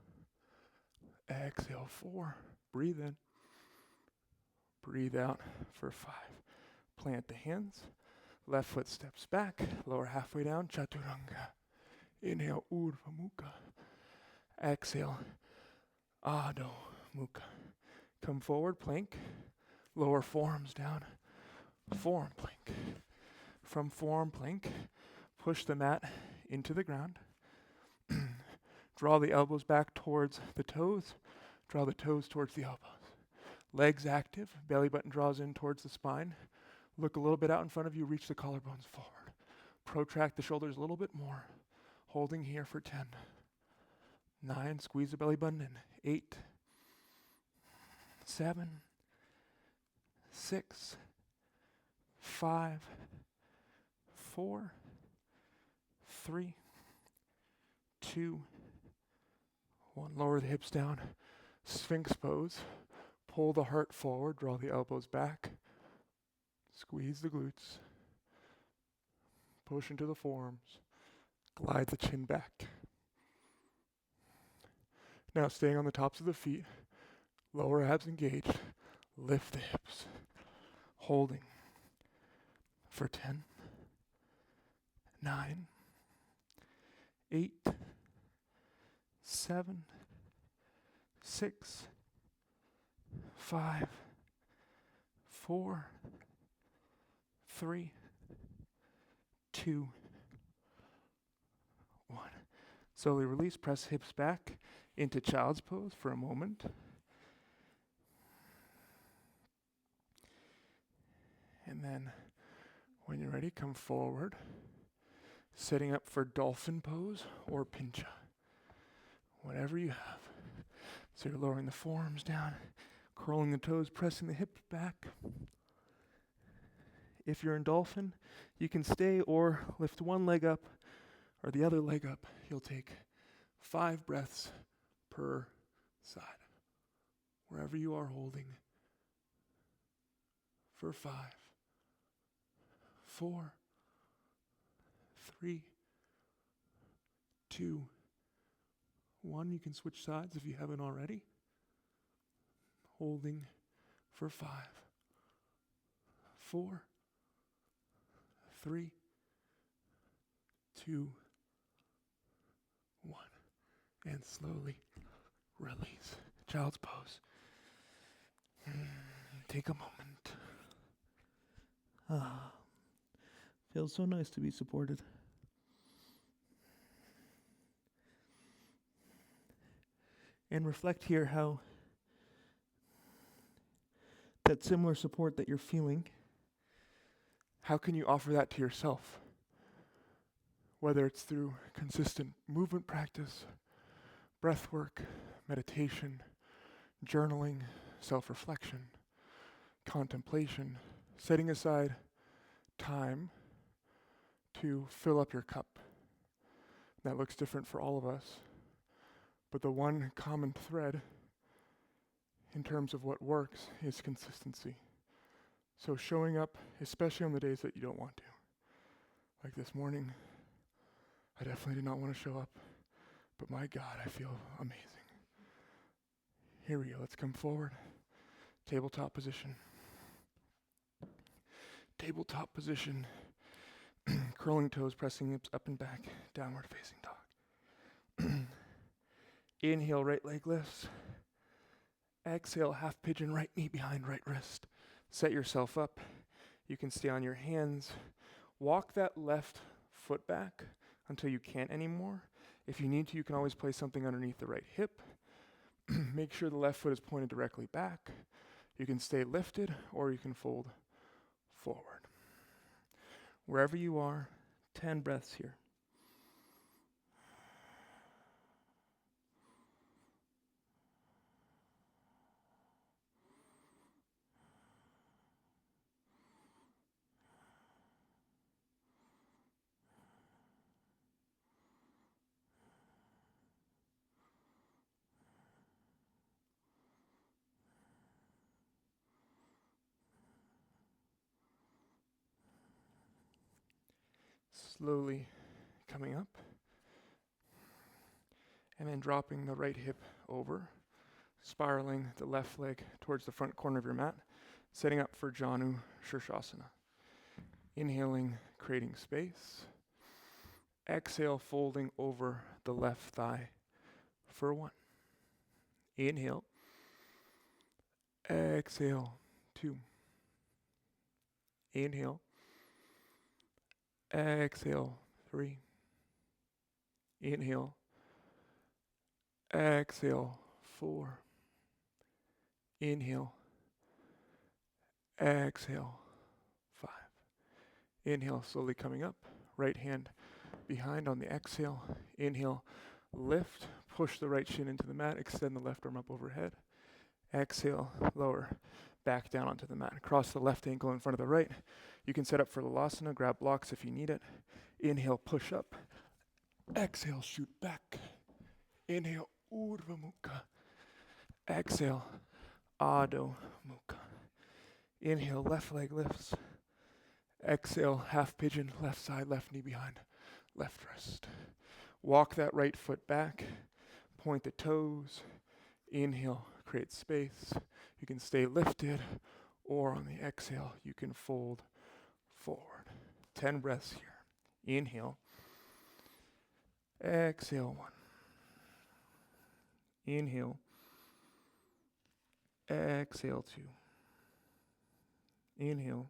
Exhale, four. Breathe in. Breathe out for five. Plant the hands. Left foot steps back. Lower halfway down, Chaturanga. Inhale, Urdhva Mukha. Exhale, Adho Mukha. Come forward, plank. Lower forearms down. Forearm plank. From forearm plank, push the mat into the ground. Draw the elbows back towards the toes. Draw the toes towards the elbows. Legs active. Belly button draws in towards the spine. Look a little bit out in front of you. Reach the collarbones forward. Protract the shoulders a little bit more. Holding here for 10. 9. Squeeze the belly button in. 8. 7. 6. 5. 4. 3. 2. 1. Lower the hips down. Sphinx pose. Pull the heart forward. Draw the elbows back. Squeeze the glutes. Push into the forearms. Glide the chin back. Now staying on the tops of the feet. Lower abs engaged. Lift the hips. Holding for 10. 9. 8. 7. 6. 5. 4. 3. 2. 1. Slowly release, press hips back into child's pose for a moment. And then when you're ready, come forward, setting up for dolphin pose or pincha, whatever you have. So you're lowering the forearms down, curling the toes, pressing the hips back. If you're in dolphin, you can stay or lift one leg up or the other leg up. You'll take 5 breaths per side. Wherever you are holding for 5, 4, 3, 2, 1. You can switch sides if you haven't already. Holding for 5, 4, 3, 2, 1. And slowly release. Child's pose. Take a moment. Feels so nice to be supported. And reflect here how that similar support that you're feeling, how can you offer that to yourself? Whether it's through consistent movement practice, breath work, meditation, journaling, self-reflection, contemplation, setting aside time to fill up your cup. That looks different for all of us, but the one common thread in terms of what works is consistency. So showing up, especially on the days that you don't want to. Like this morning, I definitely did not want to show up, but my God, I feel amazing. Here we go, let's come forward. Tabletop position. Tabletop position. Curling toes, pressing hips up and back, downward facing dog. Inhale, right leg lifts. Exhale, half pigeon, right knee behind right wrist. Set yourself up. You can stay on your hands. Walk that left foot back until you can't anymore. If you need to, you can always place something underneath the right hip. Make sure the left foot is pointed directly back. You can stay lifted or you can fold forward. Wherever you are, 10 breaths here. Slowly coming up, and then dropping the right hip over, spiraling the left leg towards the front corner of your mat, setting up for Janu Shirshasana. Inhaling, creating space. Exhale, folding over the left thigh for 1. Inhale. Exhale, 2. Inhale. Exhale, 3. Inhale. Exhale, 4. Inhale. Exhale, 5. Inhale, slowly coming up. Right hand behind on the exhale. Inhale, lift, push the right shin into the mat, extend the left arm up overhead. Exhale, lower, back down onto the mat. Cross the left ankle in front of the right. You can set up for Lalasana, grab blocks if you need it. Inhale, push up. Exhale, shoot back. Inhale, Urdhva Mukha. Exhale, Adho Mukha. Inhale, left leg lifts. Exhale, half pigeon, left side, left knee behind, left wrist. Walk that right foot back, point the toes. Inhale, create space. You can stay lifted, or on the exhale, you can fold forward. 10 breaths here. Inhale. Exhale, 1. Inhale. Exhale, 2. Inhale.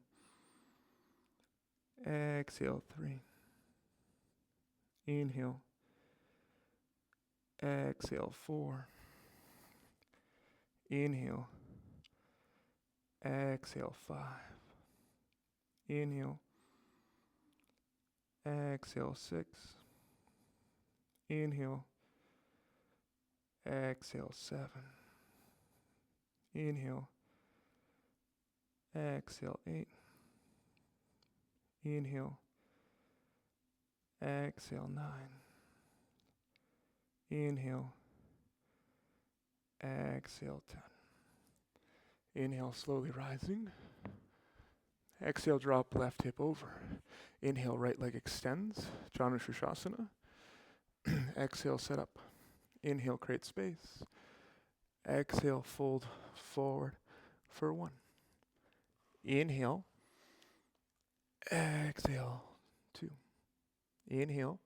Exhale, 3. Inhale. Exhale, 4. Inhale. Exhale, 5. Inhale. Exhale, 6. Inhale. Exhale, 7. Inhale. Exhale, 8. Inhale. Exhale, 9. Inhale. Exhale, 10. Inhale, slowly rising. Exhale, drop left hip over. Inhale, right leg extends, Janu Shirshasana. Exhale, set up. Inhale, create space. Exhale, fold forward for 1. Inhale. Exhale, 2. Inhale.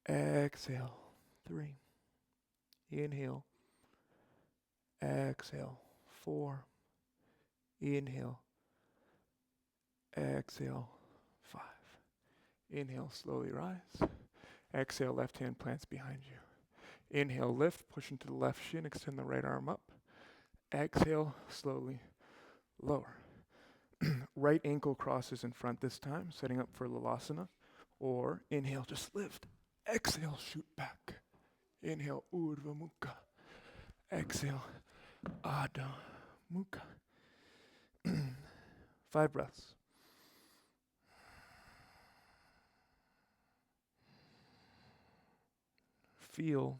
Exhale, 3. Inhale. Exhale, 4. Inhale. Exhale, 5. Inhale, slowly rise. Exhale, left hand plants behind you. Inhale, lift, push into the left shin, extend the right arm up. Exhale, slowly lower. Right ankle crosses in front this time, setting up for Lalasana. Or inhale, just lift. Exhale, shoot back. Inhale, Urdhva Mukha. Exhale, Adho Mukha. 5 breaths. Feel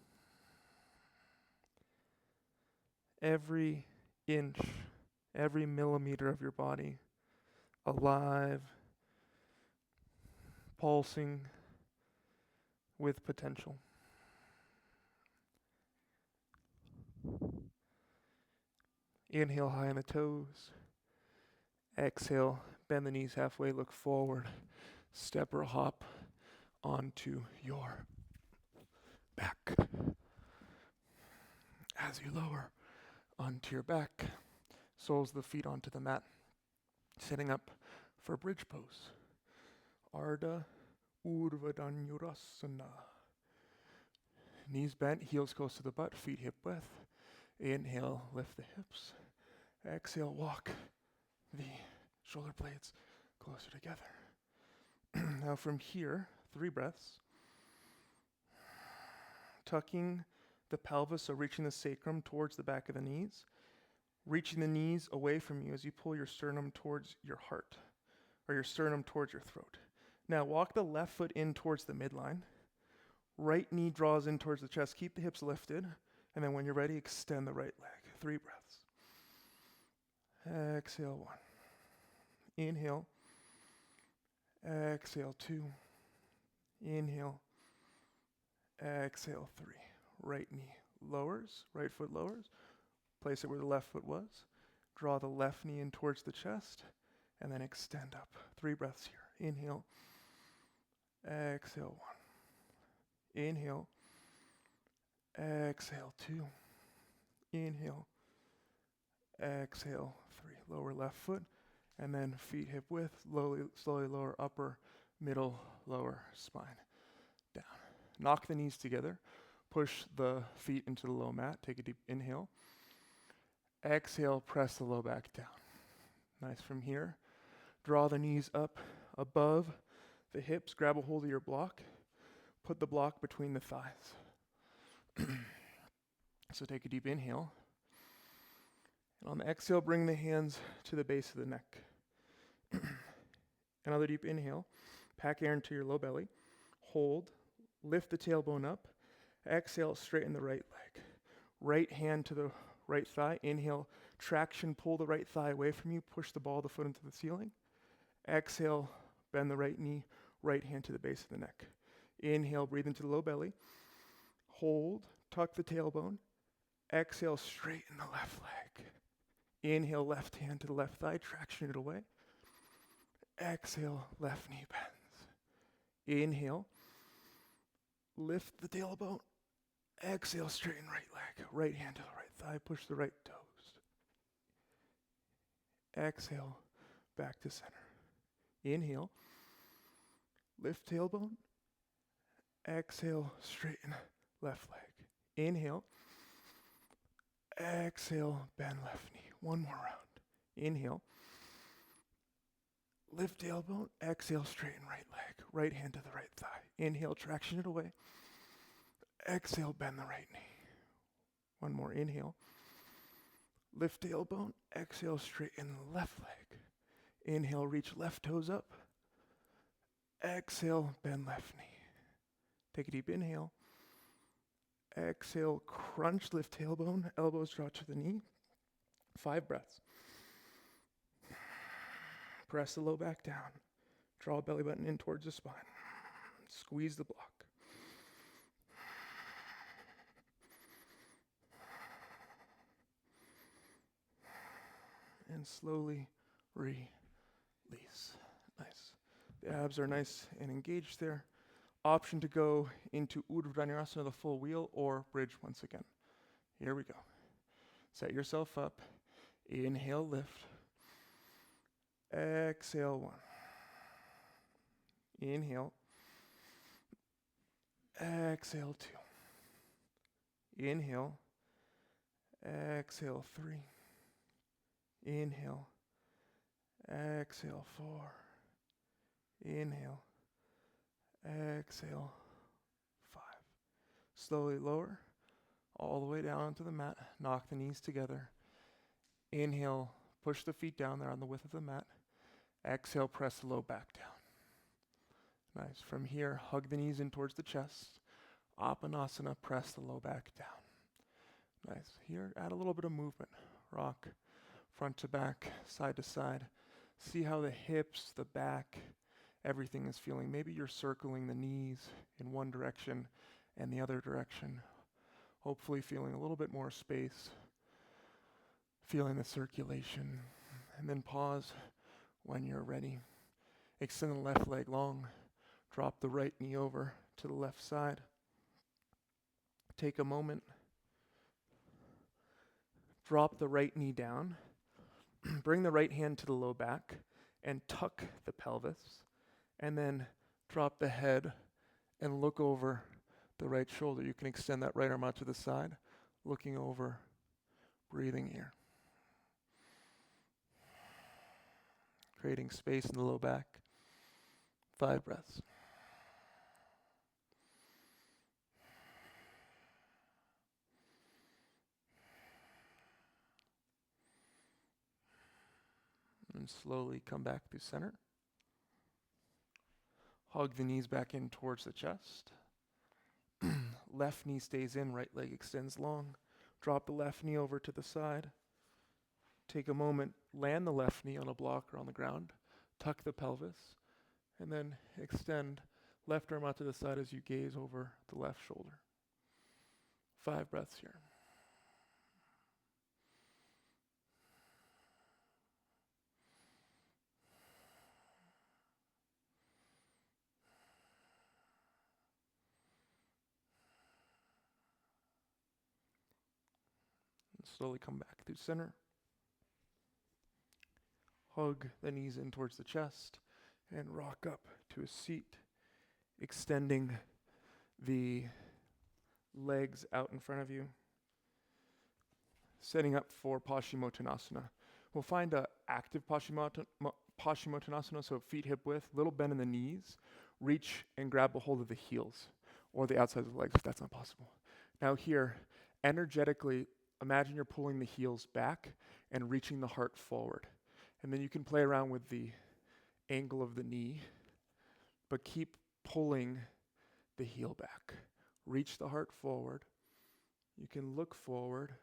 every inch, every millimeter of your body alive, pulsing with potential. Inhale high on the toes. Exhale, bend the knees halfway, look forward. Step or hop onto your back. As you lower onto your back, soles of the feet onto the mat, setting up for bridge pose. Ardha Urdhva Dhanurasana. Knees bent, heels close to the butt, feet hip width. Inhale, lift the hips. Exhale, walk the shoulder blades closer together. Now from here, 3 breaths. Tucking the pelvis, so reaching the sacrum towards the back of the knees. Reaching the knees away from you as you pull your sternum towards your heart, or your sternum towards your throat. Now walk the left foot in towards the midline. Right knee draws in towards the chest. Keep the hips lifted. And then when you're ready, extend the right leg. 3 breaths. Exhale 1. Inhale. Exhale 2. Inhale. Exhale 3. Right knee lowers, right foot lowers. Place it where the left foot was. Draw the left knee in towards the chest, and then extend up. 3 breaths here. Inhale. Exhale 1. Inhale. Exhale 2. Inhale. Exhale 3. Lower left foot, and then feet hip width. Slowly lower upper, middle, lower spine. Down. Knock the knees together. Push the feet into the low mat. Take a deep inhale. Exhale, press the low back down. Nice. From here, draw the knees up above the hips. Grab a hold of your block. Put the block between the thighs. So take a deep inhale. And on the exhale, bring the hands to the base of the neck. Another deep inhale. Pack air into your low belly. Hold. Lift the tailbone up. Exhale, straighten the right leg. Right hand to the right thigh. Inhale, traction, pull the right thigh away from you. Push the ball of the foot into the ceiling. Exhale, bend the right knee. Right hand to the base of the neck. Inhale, breathe into the low belly. Hold, tuck the tailbone. Exhale, straighten the left leg. Inhale, left hand to the left thigh, traction it away. Exhale, left knee bends. Inhale, lift the tailbone. Exhale, straighten right leg. Right hand to the right thigh, push the right toes. Exhale, back to center. Inhale, lift tailbone. Exhale, straighten left leg. Inhale. Exhale, bend left knee. One more round. Inhale. Lift tailbone. Exhale, straighten right leg. Right hand to the right thigh. Inhale, traction it away. Exhale, bend the right knee. One more. Inhale. Lift tailbone. Exhale, straighten the left leg. Inhale, reach left toes up. Exhale, bend left knee. Take a deep inhale. Exhale, crunch, lift tailbone, elbows draw to the knee. 5 breaths. Press the low back down. Draw belly button in towards the spine. Squeeze the block. And slowly release. Nice. The abs are nice and engaged there. Option to go into Urdhva Dhanurasana, the full wheel, or bridge once again. Here we go. Set yourself up. Inhale, lift. Exhale, 1. Inhale. Exhale, 2. Inhale. Exhale, 3. Inhale. Exhale, 4. Inhale. Exhale, 5. Slowly lower, all the way down onto the mat. Knock the knees together. Inhale, push the feet down there on the width of the mat. Exhale, press the low back down. Nice. From here, hug the knees in towards the chest. Apanasana, press the low back down. Nice. Here, add a little bit of movement. Rock front to back, side to side. See how the hips, the back, everything is feeling. Maybe you're circling the knees in one direction and the other direction. Hopefully feeling a little bit more space. Feeling the circulation. And then pause when you're ready. Extend the left leg long. Drop the right knee over to the left side. Take a moment. Drop the right knee down. Bring the right hand to the low back and tuck the pelvis. And then drop the head and look over the right shoulder. You can extend that right arm out to the side, looking over, breathing here. Creating space in the low back. 5 breaths. And slowly come back to center. Hug the knees back in towards the chest. Left knee stays in, right leg extends long. Drop the left knee over to the side. Take a moment, land the left knee on a block or on the ground. Tuck the pelvis, and then extend left arm out to the side as you gaze over the left shoulder. 5 breaths here. And slowly come back through center. Hug the knees in towards the chest and rock up to a seat, extending the legs out in front of you, setting up for Paschimottanasana. We'll find a active Paschimottanasana, so feet hip width, little bend in the knees, reach and grab a hold of the heels or the outside of the legs if that's not possible. Now here, energetically, imagine you're pulling the heels back and reaching the heart forward. And then you can play around with the angle of the knee, but keep pulling the heel back. Reach the heart forward. You can look forward,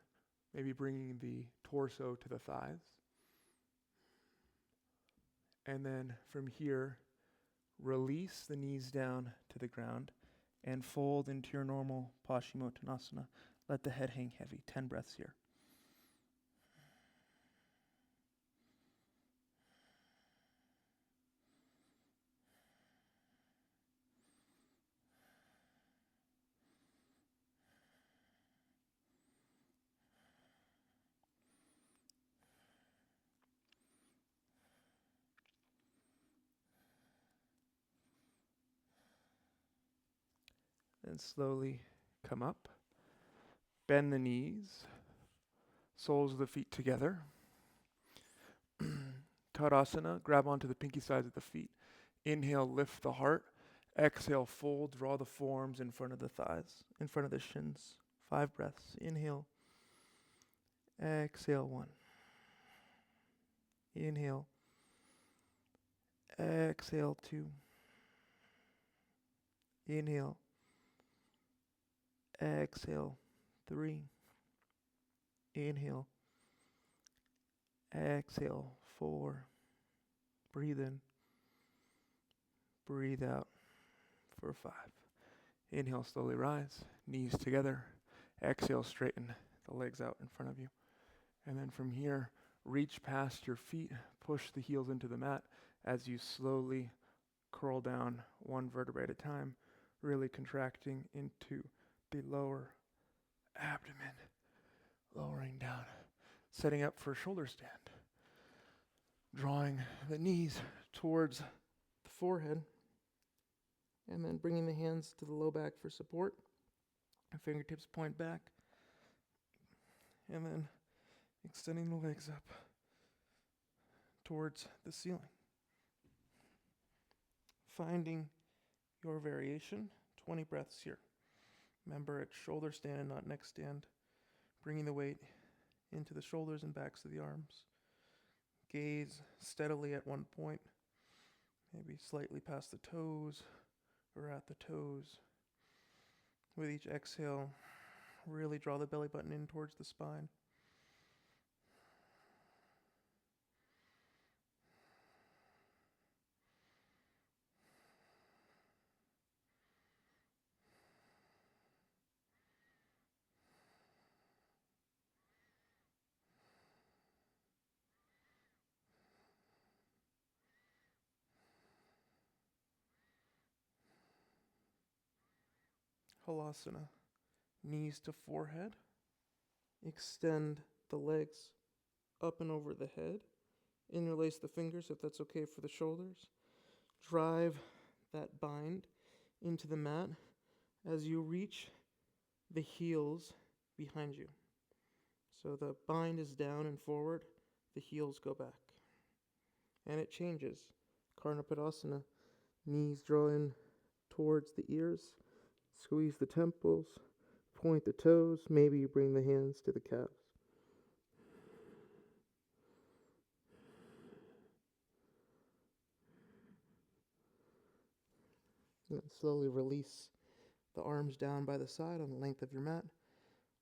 maybe bringing the torso to the thighs. And then from here, release the knees down to the ground and fold into your normal Paschimottanasana. Let the head hang heavy. 10 breaths here. And slowly come up. Bend the knees. Soles of the feet together. Tadasana, grab onto the pinky sides of the feet. Inhale, lift the heart. Exhale, fold, draw the forearms in front of the thighs, in front of the shins. 5 breaths. Inhale. Exhale, 1. Inhale. Exhale, 2. Inhale. Exhale, 3. Inhale. Exhale, 4. Breathe in. Breathe out for 5. Inhale, slowly rise. Knees together. Exhale, straighten the legs out in front of you. And then from here, reach past your feet. Push the heels into the mat as you slowly curl down 1 vertebrae at a time, really contracting into the lower abdomen, lowering down, setting up for shoulder stand. Drawing the knees towards the forehead, and then bringing the hands to the low back for support. And fingertips point back, and then extending the legs up towards the ceiling. Finding your variation, 20 breaths here. Remember, it's shoulder stand, not neck stand. Bringing the weight into the shoulders and backs of the arms. Gaze steadily at one point, maybe slightly past the toes or at the toes. With each exhale, really draw the belly button in towards the spine. Halasana, knees to forehead. Extend the legs up and over the head. Interlace the fingers if that's okay for the shoulders. Drive that bind into the mat as you reach the heels behind you. So the bind is down and forward, the heels go back. And it changes. Karnapadasana, Knees draw in towards the ears. Squeeze the temples. Point the toes. Maybe you bring the hands to the calves. And then slowly release the arms down by the side on the length of your mat.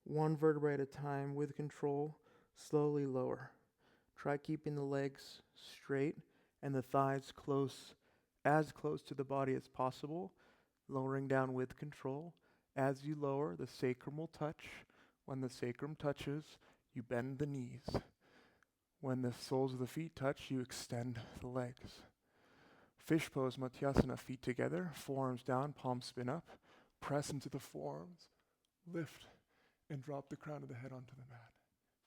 One vertebrae at a time with control. Slowly lower. Try keeping the legs straight and the thighs as close to the body as possible, lowering down with control. As you lower, the sacrum will touch. When the sacrum touches, you bend the knees. When the soles of the feet touch, you extend the legs. Fish pose, Mathyasana, feet together, forearms down, palms spin up. Press into the forearms, lift, and drop the crown of the head onto the mat.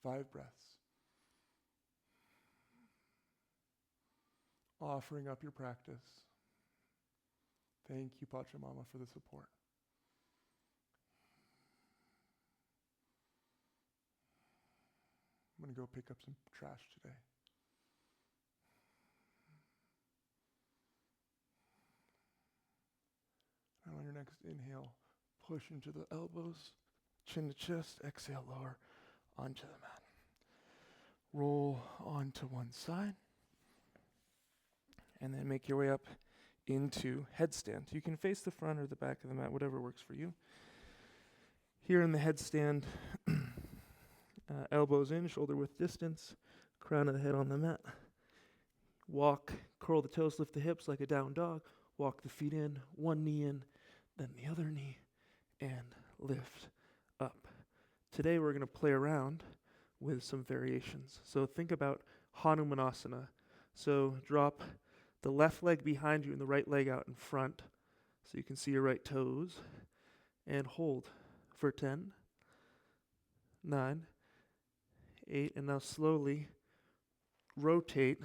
5 breaths. Offering up your practice. Thank you, Pachamama, for the support. I'm going to go pick up some trash today. And on your next inhale, push into the elbows, chin to chest, exhale, lower onto the mat. Roll onto one side, and then make your way up into headstand. You can face the front or the back of the mat, whatever works for you. Here in the headstand, elbows in, shoulder width distance, crown of the head on the mat. Walk, curl the toes, lift the hips like a down dog. Walk the feet in, one knee in, then the other knee, and lift up. Today we're going to play around with some variations. So think about Hanumanasana. So drop the left leg behind you and the right leg out in front so you can see your right toes. And hold for 10, 9, 8, and now slowly rotate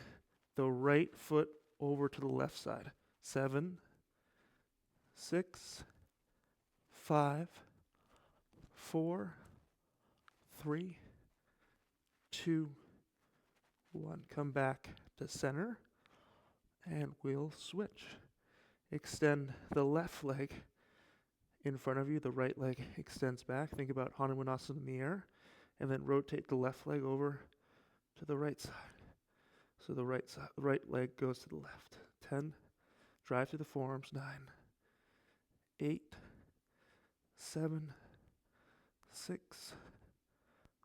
the right foot over to the left side. 7, 6, 5, 4, 3, 2, 1. Come back to center, and we'll switch. Extend the left leg in front of you. The right leg extends back. Think about Hanumanasana in the air, and then rotate the left leg over to the right side. So the right leg goes to the left. 10, drive to the forearms. 9, 8, 7, 6,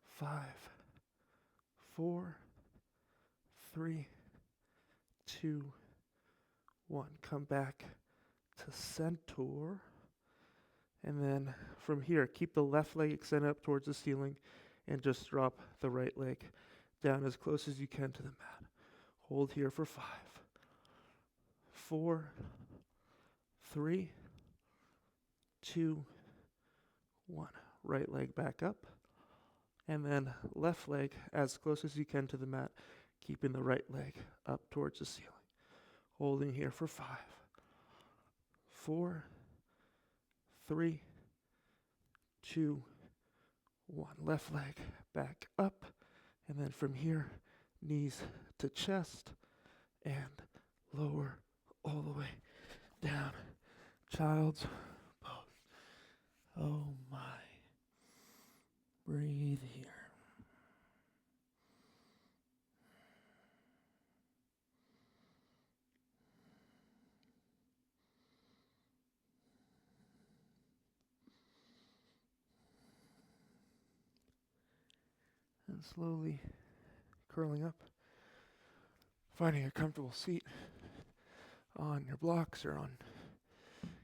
5, 4, 3, 2, 1. Come back to center. And then from here, keep the left leg extended up towards the ceiling and just drop the right leg down as close as you can to the mat. Hold here for 5, 4, 3, 2, 1. Right leg back up. And then left leg as close as you can to the mat, keeping the right leg up towards the ceiling. Holding here for 5, 4, 3, 2, 1. Left leg back up. And then from here, knees to chest and lower all the way down. Child's pose. Oh my. Breathe here. And slowly curling up, finding a comfortable seat on your blocks or on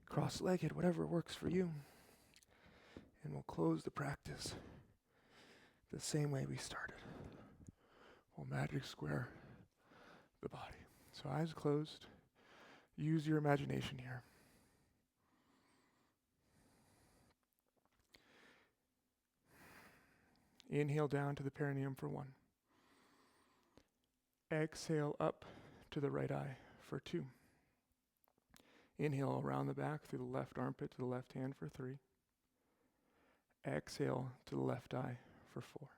cross-legged, whatever works for you. And we'll close the practice the same way we started. We'll magic square the body. So eyes closed. Use your imagination here. Inhale down to the perineum for 1. Exhale up to the right eye for 2. Inhale around the back through the left armpit to the left hand for 3. Exhale to the left eye for 4.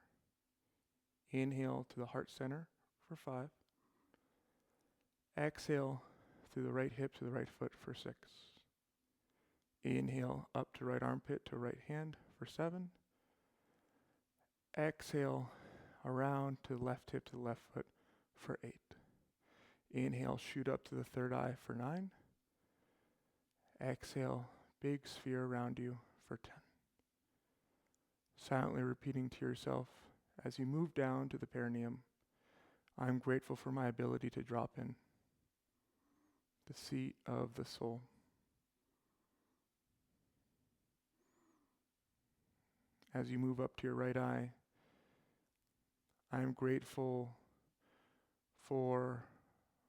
Inhale to the heart center for 5. Exhale through the right hip to the right foot for 6. Inhale up to right armpit to right hand for 7. Exhale around to left hip to the left foot for 8. Inhale, shoot up to the third eye for 9. Exhale, big sphere around you for 10. Silently repeating to yourself as you move down to the perineum, I'm grateful for my ability to drop in, the seat of the soul. As you move up to your right eye, I'm grateful for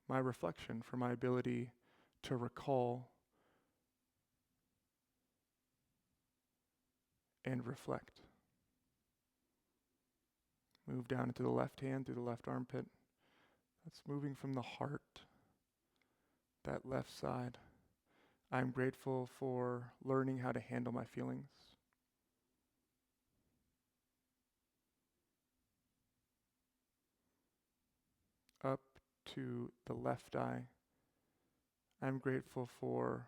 my reflection, for my ability to recall and reflect. Move down into the left hand through the left armpit. That's moving from the heart, that left side. I'm grateful for learning how to handle my feelings. Up to the left eye, I'm grateful for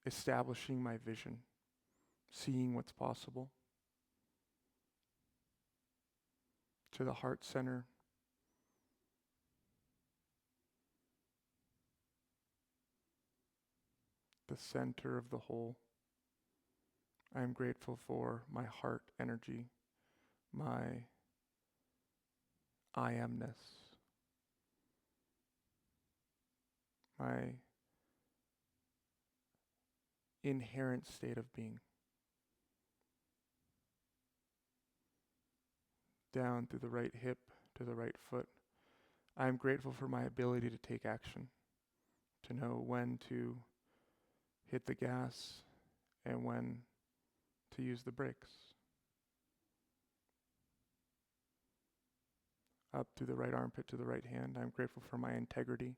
establishing my vision, seeing what's possible. To the heart center, the center of the whole. I am grateful for my heart energy, my I amness, my inherent state of being. Down through the right hip to the right foot. I am grateful for my ability to take action, to know when to hit the gas and when to use the brakes. Up through the right armpit to the right hand, I'm grateful for my integrity,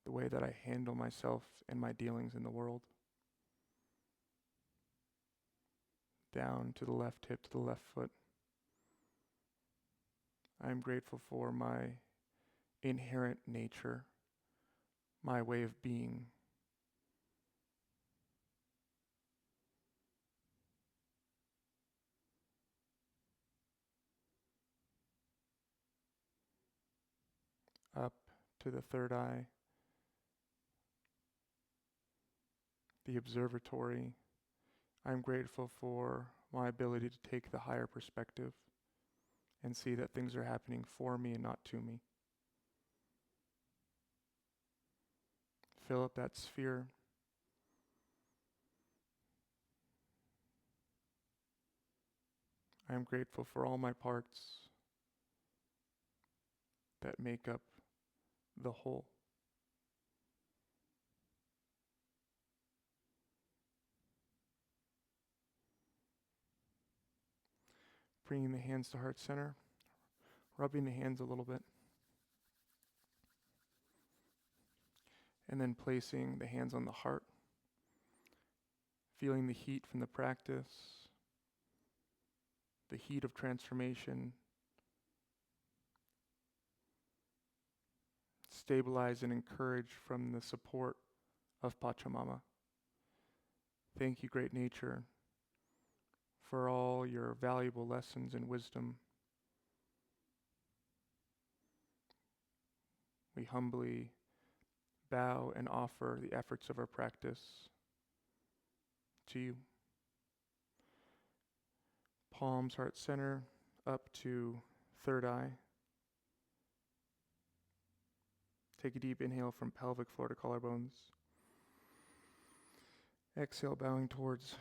the way that I handle myself and my dealings in the world. Down to the left hip to the left foot. I'm grateful for my inherent nature, my way of being. Up to the third eye, the observatory. I'm grateful for my ability to take the higher perspective and see that things are happening for me and not to me. Fill up that sphere. I am grateful for all my parts that make up the whole. Bringing the hands to heart center, rubbing the hands a little bit, and then placing the hands on the heart, feeling the heat from the practice, the heat of transformation, stabilize and encourage from the support of Pachamama. Thank you, great nature, for all your valuable lessons and wisdom. We humbly bow and offer the efforts of our practice to you. Palms, heart center, up to third eye. Take a deep inhale from pelvic floor to collarbones. Exhale, bowing towards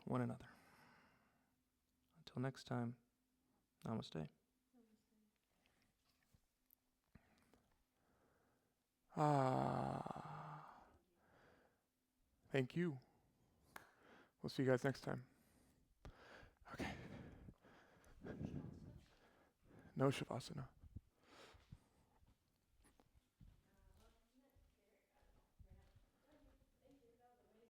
one another. Until next time, namaste. Thank you. We'll see you guys next time. Okay. No Shavasana.